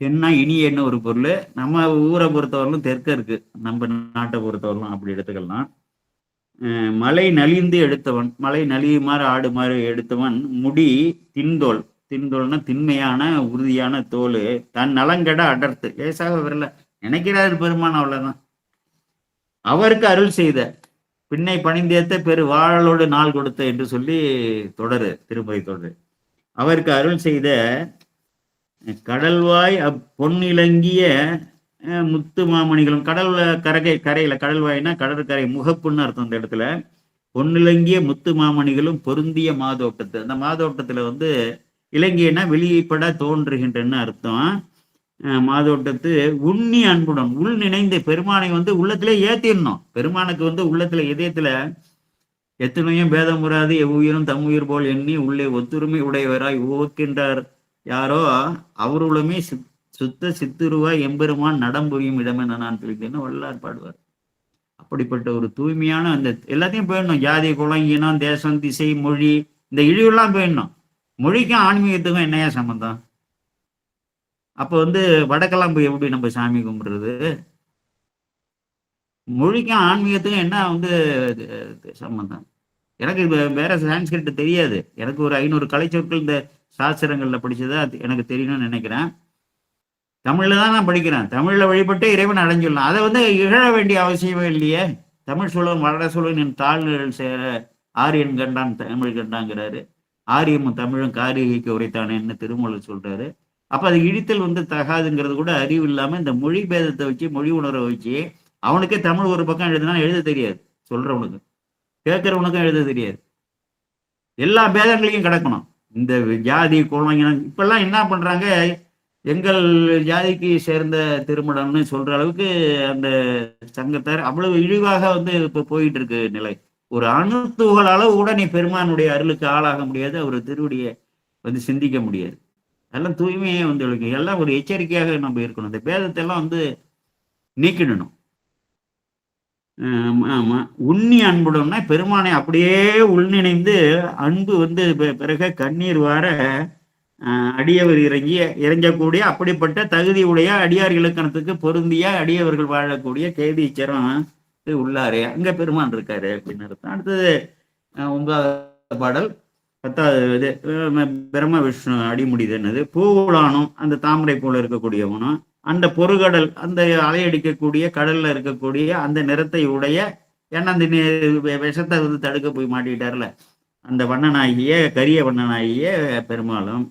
தென்னா இனியன்னு ஒரு பொருள். நம்ம ஊரை பொறுத்தவரையிலும் தெற்க இருக்கு, நம்ம நாட்டை பொறுத்தவரையிலும் அப்படி எடுத்துக்கலாம். மலை நலிந்து எடுத்தவன், மலை நலியுமாறு ஆடுமாறு எடுத்தவன் முடி தின்தோல். தின்தோல்னா திண்மையான உறுதியான தோல். தன் நலங்கட அடர்த்து லேசாக வரல நினைக்கிறாரு பெருமான், அவ்வளவுதான். அவருக்கு அருள் செய்த பின்னை பணிந்தேத்த பெரு வாழலோடு நாள் கொடுத்த என்று சொல்லி தொடரு திருமுறை தொடரு. அவருக்கு அருள் செய்த கடல்வாய் பொன்னிலங்கிய முத்து மாமணிகளும். கரையில கடல்வாய்னா கடற்கரை முகப்புன்னு அர்த்தம். அந்த இடத்துல பொன்னிலங்கிய முத்து மாமணிகளும் பொருந்திய மாதோட்டத்து. அந்த மாதோட்டத்துல இலங்கைனா வெளிப்பட தோன்றுகின்றன்னு அர்த்தம். மாதோட்டத்து உண்ணி அன்புடன் உள் நினைந்து பெருமானை உள்ளத்திலே ஏத்திடணும். பெருமானுக்கு உள்ளத்துல இதயத்துல எத்தனையும் பேதம் உறாது எவ்வுயிரும் தம் உயிர் போல் எண்ணி உள்ளே ஒத்துரிமை உடையவராய் ஓக்கின்றார் யாரோ அவருளுமே சுத்த சித்துருவாய் எம்பெருமான் நடம்புரியும் இடமென நான் பிரித்தேன்னு வல்லார் பாடுவார். அப்படிப்பட்ட ஒரு தூய்மையான அந்த எல்லாத்தையும் போயிடணும். ஜாதி குலம் இனம் தேசம் திசை மொழி இந்த இழிவெல்லாம் போயிடணும். மொழிக்கும் ஆன்மீகத்துக்கும் என்னையா சம்பந்தம்? அப்போ வடக்கெல்லாம் போய் எப்படி நம்ம சாமி கும்பிடுறது? மொழிக்கும் ஆன்மீகத்துக்கும் என்ன சம்பந்தம்? எனக்கு வேற சான்ஸ்கிரிட் தெரியாது. எனக்கு ஒரு 500 கலைச்சொற்கள் இந்த சாஸ்திரங்கள்ல படிச்சதா எனக்கு தெரியணும்னு நினைக்கிறேன். தமிழ்ல தான் நான் படிக்கிறேன். தமிழ்ல வழிபட்டு இறைவன் அடைஞ்சிடலாம். அதை இகழ வேண்டிய அவசியமே இல்லையே. தமிழ் சொல்லும் வட சொல்லும் என் தாழ்நிழல் சேர ஆரியன் கண்டான் தமிழ் கண்டாங்கிறாரு. ஆரியமும் தமிழும் காரிகைக்கு உரைத்தானேன்னு திருமூலர் சொல்றாரு. அப்ப அது இழித்தல் தகாதுங்கிறது கூட அறிவு இல்லாம இந்த மொழி பேதத்தை வச்சு மொழி உணர்வை வச்சு அவனுக்கே தமிழ் ஒரு பக்கம் எழுதுனா எழுத தெரியாது. சொல்றவனுக்கு கேட்கறவனுக்கும் எழுத தெரியாது. எல்லா பேதங்களையும் கிடக்கணும். இந்த ஜாதி குழந்தைங்க இப்பெல்லாம் என்ன பண்றாங்க, எங்கள் ஜாதிக்கு சேர்ந்த திருமணம்னு சொல்ற அளவுக்கு அந்த சங்கத்தார் அவ்வளவு இழிவாக இப்ப போயிட்டு இருக்கு நிலை. ஒரு அணுத்துகள் அளவு கூட நீ பெருமானுடைய அருளுக்கு ஆளாக முடியாது. அவர் திருவடியை சிந்திக்க முடியாது. எல்லாம் தூய்மையே இருக்கு. எல்லாம் ஒரு எச்சரிக்கையாக நம்ம இருக்கணும். இந்த பேதத்தை எல்லாம் நீக்கிடணும். ஆமா. உண்ணி அன்புடன்னா பெருமானை அப்படியே உள்நினைந்து அன்பு பிறகு கண்ணீர் வார அடியவர் இறங்கக்கூடிய அப்படிப்பட்ட தகுதி உடைய அடியார் இலக்கணத்துக்கு பொருந்திய அடியவர்கள் வாழக்கூடிய கேதீச்சரம் உள்ளாரே அங்க பெருமான் இருக்காரு அப்படின்னு அர்த்தம். அடுத்தது 9வது பாடல் 10வது பிரம்ம விஷ்ணு அடிமுடிதன்னது. பூவுலானும் அந்த தாமரை போல இருக்கக்கூடியவனும் அந்த பொறுகடல் அந்த அலையடிக்கக்கூடிய கடல்ல இருக்கக்கூடிய அந்த நிறத்தை உடைய ஏன்னா அந்த விஷத்தை தடுக்க போய் மாட்டிக்கிட்டார்ல அந்த வண்ணனாகிய கரிய வண்ணனாகிய பெருமாளும்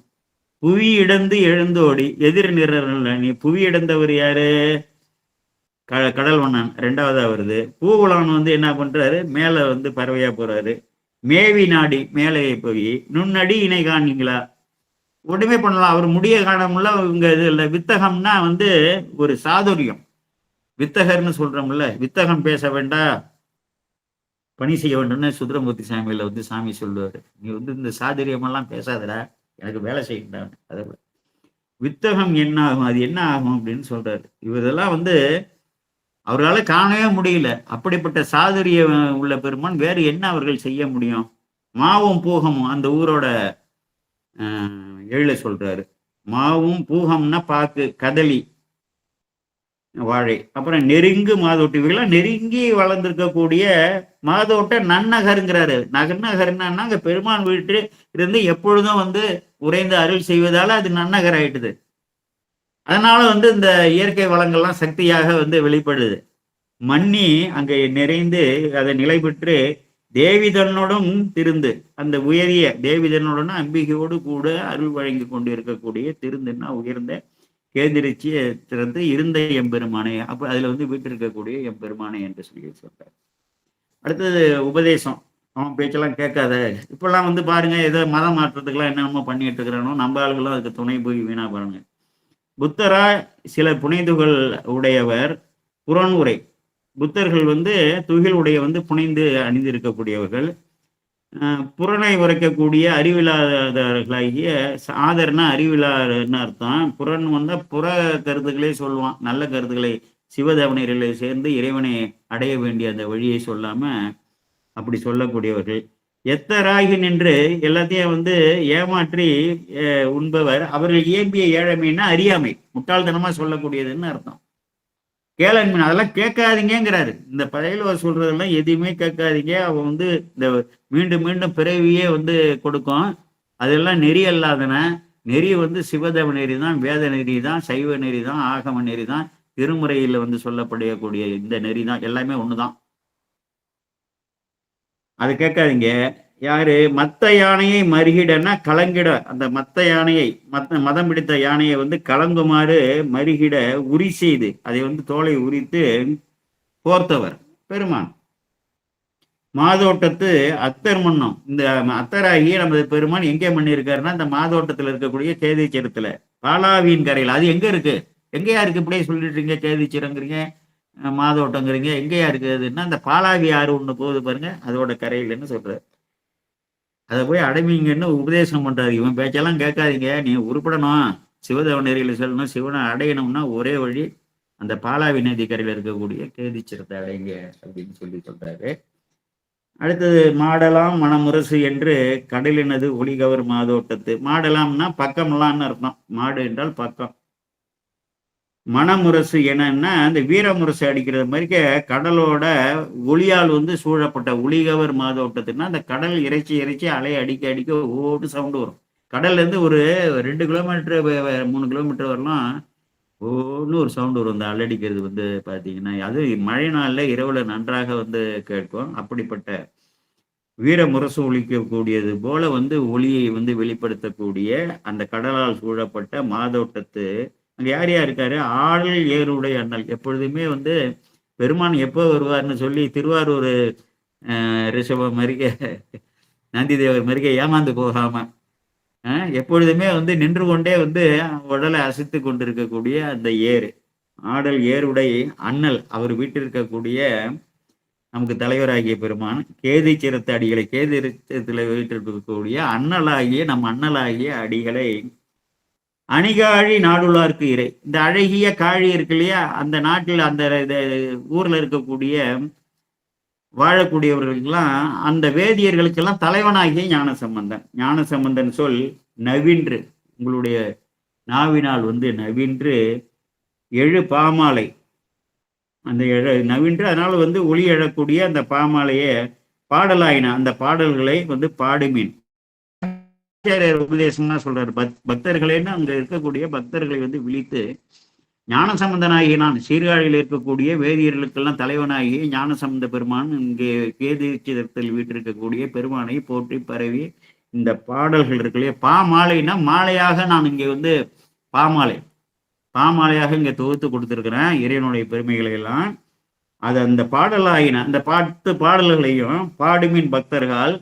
புவி இடந்து எழுந்தோடி எதிர் நிறல். நீ புவி இடந்தவர் யாரு? கடல் வண்ணன் ரெண்டாவதா வருது. பூவுலான் வந்து என்ன பண்றாரு, மேல வந்து பறவையா போறாரு. மேவி நாடி மேலே போய் நுண்ணடி இணை காணீங்களா, உடனே பண்ணலாம். அவர் முடிய காணமுல்ல. இவங்க இது இல்லை. வித்தகம்னா வந்து ஒரு சாதுரியம். வித்தகர்னு சொல்றோம்ல, வித்தகம் பேச வேண்டாம், பணி செய்ய வேண்டும்னு சுந்தரமூர்த்தி சாமியில வந்து சாமி சொல்லுவாரு. நீ வந்து இந்த சாதுரியமெல்லாம் பேசாதடா, எனக்கு வேலை செய்யண்டான்னு. அதே வித்தகம் என்ன ஆகும், அது என்ன ஆகும் அப்படின்னு சொல்றாரு. இவரெல்லாம் வந்து அவர்களால் காணவே முடியல. அப்படிப்பட்ட சாதுரிய உள்ள பெருமான் வேறு என்ன அவர்கள் செய்ய முடியும்? மாவும் பூகமும் அந்த ஊரோட எழில சொல்றாரு. மாவும் பூகம்னா பாக்கு, கதலி, வாழை, அப்புறம் நெருங்கு மாதோட்டம், இவெல்லாம் நெருங்கி வளர்ந்திருக்கக்கூடிய மாதோட்ட நன்னகருங்கிறாரு. நன்னகர்னா அங்க பெருமான் வீட்டு இருந்து எப்பொழுதும் வந்து உறைந்து அருள் செய்வதால அது நன்னகர் ஆயிட்டுது. அதனால வந்து இந்த இயற்கை வளங்கள்லாம் சக்தியாக வந்து வெளிப்படுது. மன்னி அங்கே நிறைந்து அதை நிலை பெற்று தேவிதனுடன் திருந்து, அந்த உயரிய தேவிதனுடன் அம்பிகையோடு கூட அருள் வழங்கி கொண்டு இருக்கக்கூடிய திருந்துன்னா உயர்ந்த கேந்திரிச்சி திறந்து இருந்த எம்பெருமானே. அப்ப அதுல வந்து வீட்டு இருக்கக்கூடிய எம்பெருமானே என்று சொல்லி சொல்றார். அடுத்தது உபதேசம். அவன் பேச்செல்லாம் கேட்காத. இப்பெல்லாம் வந்து பாருங்க, ஏதோ மதம் மாற்றத்துக்கெல்லாம் என்னென்னமோ பண்ணிட்டு இருக்கிறானோ, நம்ம ஆளுகளும் அதுக்கு துணை போய் வீணா பாருங்க. புத்தரா சில புனைந்துகள் உடையவர் புறனுரை. புத்தர்கள் வந்து துகில் உடைய வந்து புனைந்து அணிந்திருக்கக்கூடியவர்கள். புறனை உரைக்கக்கூடிய அறிவில்லாதவர்களாகிய, ஆதர்னா அறிவில்லாதன்னு அர்த்தம். புறன் வந்தா புற கருத்துக்களே சொல்லுவான், நல்ல கருத்துக்களை சிவதேவனைகளை சேர்ந்து இறைவனை அடைய வேண்டிய அந்த வழியை சொல்லாம அப்படி சொல்லக்கூடியவர்கள். எத்தராகி நின்று எல்லாத்தையும் வந்து ஏமாற்றி உண்பவர். அவர்கள் இயம்பிய ஏழமைன்னா அறியாமை, முட்டாள்தனமா சொல்லக்கூடியதுன்னு அர்த்தம். கேளன்மீன் அதெல்லாம் கேட்காதீங்கிறாரு. இந்த பழையில சொல்றதெல்லாம் எதையுமே கேட்காதீங்க. அவன் வந்து இந்த மீண்டும் மீண்டும் பிறவியே வந்து கொடுக்கும். அதெல்லாம் நெறி அல்லாதன. நெறி வந்து சிவதேவ நெறி தான், வேத நெறி தான், சைவ நெறி தான், ஆகம நெறி தான், திருமுறையில் வந்து சொல்லப்படக்கூடிய இந்த நெறி தான், எல்லாமே ஒண்ணுதான். அது கேட்காதீங்க. யாரு மத்த யானையை மருகிடன்னா கலங்கிட, அந்த மத்த யானையை மதம் பிடித்த யானையை வந்து கலங்குமாறு மருகிட உரி செய்து அதை வந்து தோலை உரித்து போர்த்தவர் பெருமான். மாதோட்டத்து அத்தர் மன்னம். இந்த அத்தராகிய நமது பெருமான் எங்கே பண்ணியிருக்காருன்னா இந்த மாதோட்டத்தில் இருக்கக்கூடிய சேதிச்சிரத்துல பாலாவியின் கரையில். அது எங்க இருக்கு, எங்கேயா இருக்கு? இப்படியே சொல்லிட்டு இருக்கீங்க, சேதிச்சிரங்கிறீங்க, மாதோட்டங்கிறீங்க, எங்கேயா இருக்குதுன்னா அந்த பாலாவி ஆறு ஒண்ணு போகுது பாருங்க, அதோட கரையில்னு சொல்றாரு. அதை போய் அடைவீங்கன்னு உபதேசம் பண்றாரு. இவன் பேச்செல்லாம் கேட்காதீங்க, நீ உருப்படணும், சிவதேவ நெறியில சொல்லணும், சிவனை அடையணும்னா ஒரே வழி அந்த பாலாவி நதி கரையில் இருக்கக்கூடிய கேதிச்சிரத்தை அடைங்க அப்படின்னு சொல்லி சொல்றாரு. அடுத்தது மாடலாம் மனமுரசு என்று கடலினது ஒளிகவர் மாதோட்டத்து. மாடலாம்னா பக்கம்லான்னு அர்த்தம். மாடு என்றால் பக்கம். மனமுரசு என்னன்னா அந்த வீரமுரசு அடிக்கிறது மாதிரி கடலோட ஒளியால் வந்து சூழப்பட்ட ஒளிகவர் மாதோட்டத்துனா அந்த கடல் இறைச்சி இறைச்சி அலையை அடிக்க அடிக்க ஓடு சவுண்டு வரும். கடல்ல இருந்து ஒரு 2 கிலோமீட்டர் 3 கிலோமீட்டர் வரலாம் ஓன்னு ஒரு சவுண்டு வரும். அந்த அலடிக்கிறது வந்து பாத்தீங்கன்னா அது மழை நாள்ல இரவுல நன்றாக வந்து கேட்கும். அப்படிப்பட்ட வீரமுரசு ஒழிக்கக்கூடியது போல வந்து ஒளியை வந்து வெளிப்படுத்தக்கூடிய அந்த கடலால் சூழப்பட்ட மாதோட்டத்து அங்க யார் யார் இருக்காரு? ஆடல் ஏறுடைய அண்ணல். எப்பொழுதுமே வந்து பெருமான் எப்போ வருவார்னு சொல்லி திருவாரூர் ரிஷபம் மருக நந்தி தேவர் மருக ஏமாந்து போகாம எப்பொழுதுமே வந்து நின்று கொண்டே வந்து உடலை அசைத்து கொண்டிருக்கக்கூடிய அந்த ஏறு, ஆடல் ஏருடைய அண்ணல், அவர் வீட்டில் இருக்கக்கூடிய நமக்கு தலைவராகிய பெருமான் கேதி சிரத்த அடிகளை, கேதி வீட்டிற்கக்கூடிய அண்ணலாகிய நம் அண்ணலாகிய அடிகளை அணிகாழி நாடுள்ளார்க்கு இறை. இந்த அழகிய காழி இருக்கு இல்லையா, அந்த நாட்டில் அந்த ஊர்ல இருக்கக்கூடிய வாழக்கூடியவர்களுக்கெல்லாம் அந்த வேதியர்களுக்கெல்லாம் தலைவனாகிய ஞானசம்பந்தன். ஞானசம்பந்தன் சொல் நவின்று, உங்களுடைய நாவினால் வந்து நவின்று எழு பாமாலை, அந்த நவின்று அதனால வந்து ஒளி எழக்கூடிய அந்த பாமாலையை பாடலாயின, அந்த பாடல்களை வந்து பாடுமீன். உபதேசம்னா சொல்றாரு, பக்தர்களேன்னு அங்க இருக்கக்கூடிய பக்தர்களை வந்து விழித்து ஞானசம்பந்தனாகிய நான் சீர்காழியில் இருக்கக்கூடிய வேதியர்களுக்கெல்லாம் தலைவனாகிய ஞானசம்பந்த பெருமான் இங்கே கேதிர்ச்சிதத்தில் வீட்டிருக்கக்கூடிய பெருமானை போற்றி பரவி இந்த பாடல்கள் இருக்கு இல்லையா, பாமாலைன்னா மாலையாக நான் இங்கே வந்து பாமாலை பாமாலையாக இங்க தொகுத்து கொடுத்துருக்கிறேன் இறைவனுடைய பெருமைகளை எல்லாம். அது அந்த பாடலாயின அந்த 10 பாடல்களையும் பாடுமின் பக்தர்கள்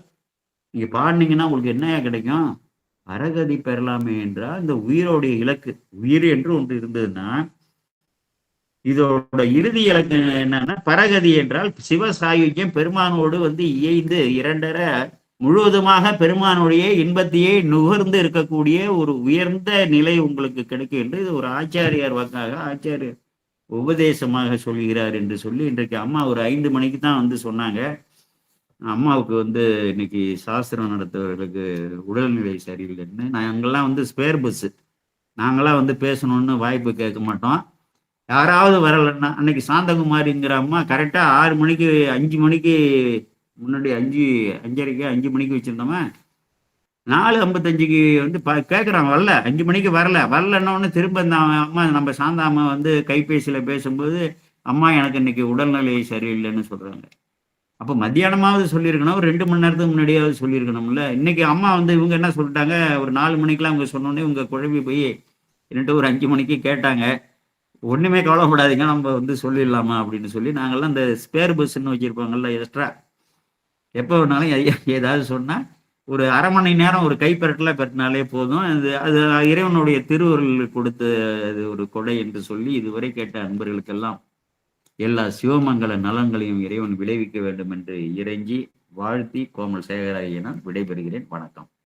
நீங்க பாடுனீங்கன்னா உங்களுக்கு என்ன கிடைக்கும்? அரகதி பெறலாமே என்றால் இந்த உயிரோடைய இலக்கு, உயிர் என்று ஒன்று இருந்ததுன்னா இதோட இறுதி இலக்கு என்னன்னா பரகதி என்றால் சிவ சாயுஜ்யம் பெருமானோடு இயைந்து இரண்டரை முழுவதுமாக பெருமானுடைய இன்பத்தையே நுகர்ந்து இருக்கக்கூடிய ஒரு உயர்ந்த நிலை உங்களுக்கு கிடைக்கும் என்று இது ஒரு ஆச்சாரியார் வாக்காக ஆச்சாரியர் உபதேசமாக சொல்கிறார் என்று சொல்லி இன்றைக்கு அம்மா ஒரு 5 மணிக்கு தான் சொன்னாங்க. அம்மாவுக்கு இன்னைக்கு சாஸ்திரம் நடத்துவர்களுக்கு உடல்நிலை சரியில்லைன்னு. நாங்கெல்லாம் ஸ்பேர் பஸ், நாங்களாம் பேசணும்னு வாய்ப்பு கேட்க மாட்டோம். யாராவது வரலன்னா அன்னைக்கு சாந்தகுமாரிங்கிற அம்மா கரெக்டாக 6 மணிக்கு 5 மணிக்கு முன்னாடி 5:30 5 மணிக்கு வச்சிருந்தோமா 4:55க்கு கேட்குறான் வரல, 5 மணிக்கு வரலன்னா திரும்ப இந்த அம்மா நம்ம சாந்தா அம்மா கைபேசியில் பேசும்போது அம்மா எனக்கு இன்னைக்கு உடல்நிலை சரியில்லைன்னு சொல்கிறாங்க. அப்போ மத்தியானமாவது சொல்லியிருக்கணும், ஒரு 2 மணி நேரத்துக்கு முன்னாடியாவது சொல்லியிருக்கணும்ல. இன்னைக்கு அம்மா இவங்க என்ன சொல்லிட்டாங்க, ஒரு 4 மணிக்கெலாம் அவங்க சொன்னோன்னே இவங்க குழம்பி போய் என்னட்டு ஒரு 5 மணிக்கு கேட்டாங்க. ஒன்றுமே கவலைப்படாதீங்க நம்ம சொல்லிடலாமா அப்படின்னு சொல்லி நாங்கள்லாம் இந்த ஸ்பேர் பஸ்ன்னு வச்சுருப்பாங்கல்ல எக்ஸ்ட்ரா, எப்போ வேணாலும் ஏதாவது சொன்னால் ஒரு அரை மணி நேரம் ஒரு கைப்பரட்டலாக பெட்டினாலே போதும். அது இறைவனுடைய திருவருள் கொடுத்த அது ஒரு கொடை என்று சொல்லி இதுவரை கேட்ட அன்பர்களுக்கெல்லாம் எல்லா சிவமங்கல நலன்களையும் இறைவன் விளைவிக்க வேண்டும் என்று இறைஞ்சி வாழ்த்தி கோமல் சேகராயி நான் விடைபெறுகிறேன். வணக்கம்.